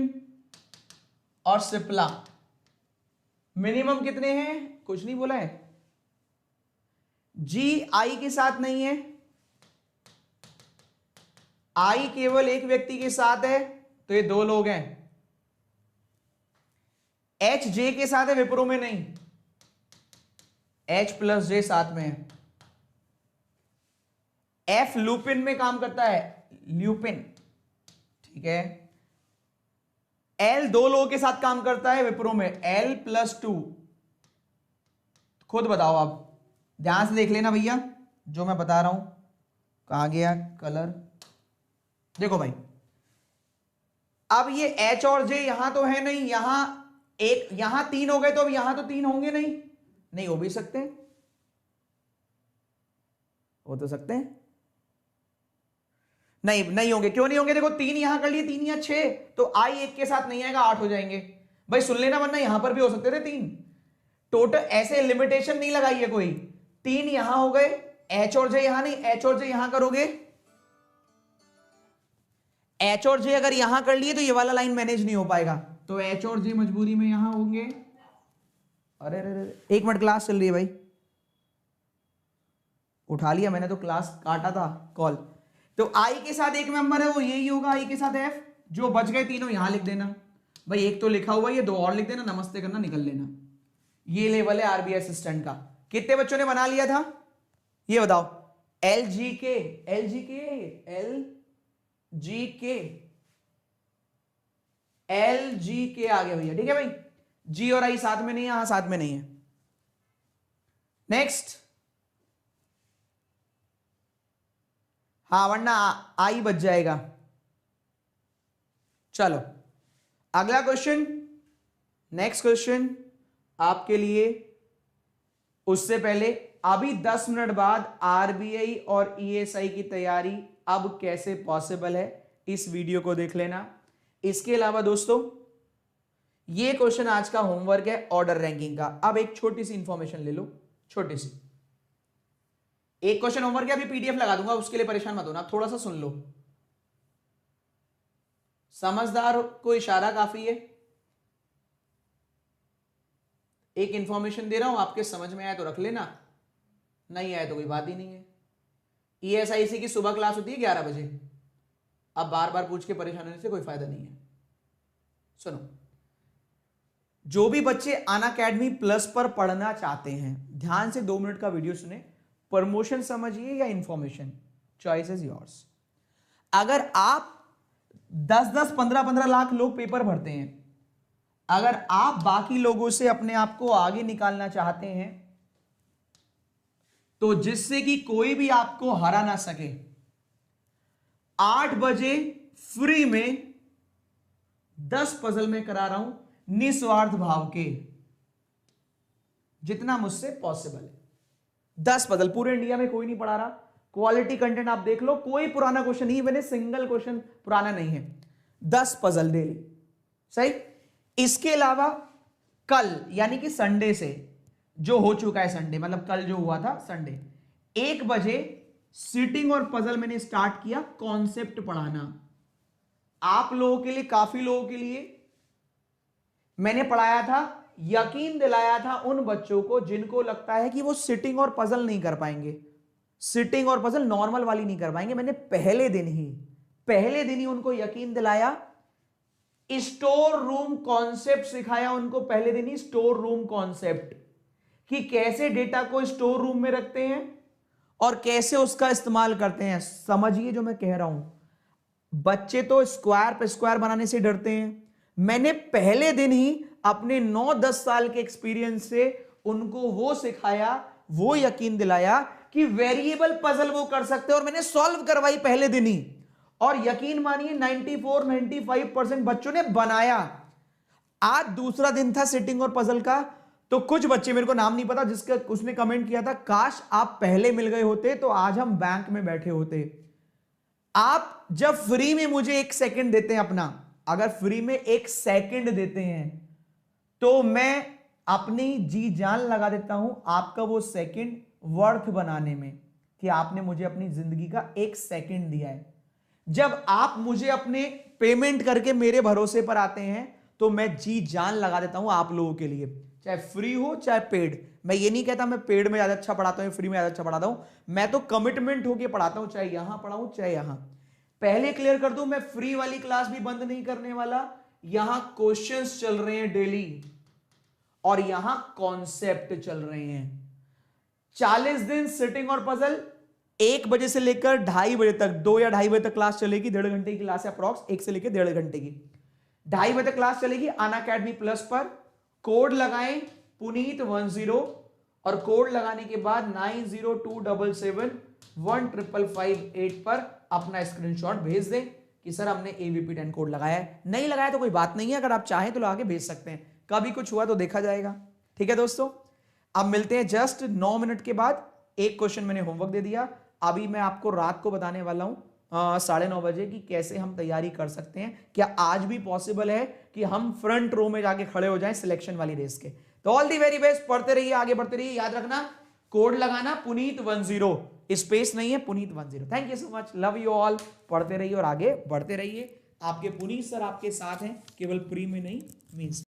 Speaker 4: और सिप्ला। मिनिमम कितने हैं, कुछ नहीं बोला है। जी आई के साथ नहीं है, आई केवल एक व्यक्ति के साथ है, तो ये 2 लोग हैं। एच जे के साथ है, विप्रो में नहीं, एच प्लस जे साथ में है। एफ लुपिन में काम करता है, ल्यूपिन, ठीक है। L दो लोगों के साथ काम करता है विप्रो में, L+2। खुद बताओ आप, ध्यान से देख लेना भैया जो मैं बता रहा हूं। कहां गया कलर, देखो भाई, अब ये H और J यहां तो है नहीं, यहां 3 हो गए, तो अब यहां तो 3 होंगे नहीं हो भी सकते हैं, हो तो सकते हैं, नहीं होंगे। क्यों नहीं होंगे, देखो 3 यहां कर लिए, 3 या 6, तो I एक के साथ नहीं आएगा, 8 हो जाएंगे भाई, सुन लेना, वरना यहां पर भी हो सकते थे 3 टोटल। ऐसे लिमिटेशन नहीं लगाई है कोई, 3 यहां हो गए, H और J यहां नहीं, H और J यहां करोगे, H और J अगर यहां कर लिए तो ये वाला लाइन मैनेज नहीं हो पाएगा, तो H और J मजबूरी में यहां होंगे। अरे एक मिनट, क्लास चल रही है भाई, उठा लिया मैंने तो, क्लास काटा था कॉल। तो I के साथ एक मेंबर है, वो यही होगा, I के साथ F, जो बच गए तीनों यहां लिख देना भाई, एक तो लिखा हुआ, ये 2 और लिख देना, नमस्ते करना, निकल लेना। ये लेवल है आरबीआई असिस्टेंट का। कितने बच्चों ने बना लिया था ये बताओ? LGK आ गया भैया, ठीक है भाई। G और I साथ में नहीं है, यहां साथ में नहीं है। नेक्स्ट, हाँ वरना I बच जाएगा। चलो अगला क्वेश्चन, नेक्स्ट क्वेश्चन आपके लिए। उससे पहले अभी 10 मिनट बाद आरबीआई और ईएसआई की तैयारी अब कैसे पॉसिबल है, इस वीडियो को देख लेना। इसके अलावा दोस्तों, ये क्वेश्चन आज का होमवर्क है ऑर्डर रैंकिंग का। अब एक छोटी सी इंफॉर्मेशन ले लो, छोटी सी, एक क्वेश्चन होमवर्क है, अभी पीडीएफ लगा दूंगा, उसके लिए परेशान मत होना, थोड़ा सा सुन लो। समझदार को इशारा काफी है। एक इंफॉर्मेशन दे रहा हूं, आपके समझ में आए तो रख लेना, नहीं आए तो कोई बात ही नहीं है। ईएसआईसी की सुबह क्लास होती है 11 बजे। अब बार बार पूछ के परेशान होने से कोई फायदा नहीं है। सुनो, जो भी बच्चे अनअकैडमी प्लस पर पढ़ना चाहते हैं, ध्यान से 2 मिनट का वीडियो सुने। प्रमोशन समझिए या इंफॉर्मेशन, चॉइस इज योर्स। अगर आप 10-10, 15-15 लाख लोग पेपर भरते हैं, अगर आप बाकी लोगों से अपने आप को आगे निकालना चाहते हैं, तो जिससे कि कोई भी आपको हरा ना सके, 8 बजे फ्री में 10 पजल में करा रहा हूं, निस्वार्थ भाव के, जितना मुझसे पॉसिबल है। 10 पजल, पूरे इंडिया में कोई नहीं पढ़ा रहा। क्वालिटी कंटेंट आप देख लो, कोई पुराना क्वेश्चन नहीं, मैंने सिंगल क्वेश्चन पुराना नहीं है। 10 पजल डेली, सही। इसके अलावा कल यानी कि संडे से, जो हो चुका है संडे, मतलब कल जो हुआ था संडे, 1 बजे सीटिंग और पजल मैंने स्टार्ट किया कॉन्सेप्ट पढ़ाना। आप लोगों के लिए, काफी लोगों के लिए मैंने पढ़ाया था, यकीन दिलाया था उन बच्चों को जिनको लगता है कि वो सिटिंग और पजल नहीं कर पाएंगे, सिटिंग और पजल नॉर्मल वाली नहीं कर पाएंगे। मैंने पहले दिन ही उनको यकीन दिलाया, स्टोर रूम कॉन्सेप्ट सिखाया उनको पहले दिन ही। स्टोर रूम कॉन्सेप्ट कि कैसे डेटा को स्टोर रूम में रखते हैं और कैसे उसका इस्तेमाल करते हैं। समझिए जो मैं कह रहा हूं, बच्चे तो स्क्वायर पे स्क्वायर बनाने से डरते हैं। मैंने पहले दिन ही अपने 9-10 साल के एक्सपीरियंस से उनको वो सिखाया, वो यकीन दिलाया कि वेरिएबल पजल वो कर सकते हैं, और मैंने सॉल्व करवाई पहले दिन ही। और यकीन मानिए 94-95% बच्चों ने बनाया। आज दूसरा दिन था सिटिंग और पजल का, तो कुछ बच्चे, मेरे को नाम नहीं पता, जिसका उसने कमेंट किया था, काश आप पहले मिल गए होते तो आज हम बैंक में बैठे होते। आप जब फ्री में मुझे 1 सेकंड देते हैं अपना, अगर फ्री में 1 सेकंड देते हैं, तो मैं अपनी जी जान लगा देता हूं आपका वो सेकंड वर्थ बनाने में, कि आपने मुझे अपनी जिंदगी का 1 सेकंड दिया है। जब आप मुझे अपने पेमेंट करके मेरे भरोसे पर आते हैं, तो मैं जी जान लगा देता हूं आप लोगों के लिए, चाहे फ्री हो चाहे पेड। मैं ये नहीं कहता मैं पेड में ज्यादा अच्छा पढ़ाता हूं, फ्री में ज्यादा अच्छा पढ़ाता हूं, मैं तो कमिटमेंट होके पढ़ाता हूं, चाहे यहां पढ़ाऊं चाहे यहां। पहले क्लियर कर दूं, मैं फ्री वाली क्लास भी बंद नहीं करने वाला। यहां क्वेश्चंस चल रहे हैं डेली, और यहां कॉन्सेप्ट चल रहे हैं। 40 दिन सिटिंग और पजल, 1 बजे से लेकर 2:30 बजे तक, 2 या 2:30 बजे तक क्लास चलेगी। 1.5 घंटे की क्लास है अप्रॉक्स, 1 से लेकर 1.5 घंटे की। 2:30 बजे क्लास चलेगी अनअकैडमी प्लस पर। कोड लगाएं पुनीत10 और कोड लगाने के बाद 9027715558 पर अपना स्क्रीनशॉट भेज दें कि सर हमने AVP 10 कोड लगाया है। नहीं लगाया तो कोई बात नहीं है, अगर आप चाहें तो लगा के भेज सकते हैं, कभी कुछ हुआ तो देखा जाएगा। ठीक है दोस्तों, अब मिलते हैं जस्ट 9 मिनट के बाद। एक क्वेश्चन मैंने होमवर्क दे दिया, अभी मैं आपको रात को बताने वाला हूं 9:30 बजे कि कैसे हम तैयारी कर सकते हैं। क्या आज भी पॉसिबल है कि हम फ्रंट रो में जाके खड़े हो जाएं सिलेक्शन वाली रेस के? तो ऑल दी वेरी बेस्ट, पढ़ते रहिए, आगे बढ़ते रहिए। याद रखना कोड लगाना पुनीत10, स्पेस नहीं है, पुनीत10। Thank you so much, love you all. पढ़ते रहिए और आगे बढ़ते रहिए। आपके पुनीत सर आपके साथ हैं, केवल प्री में नहीं, मींस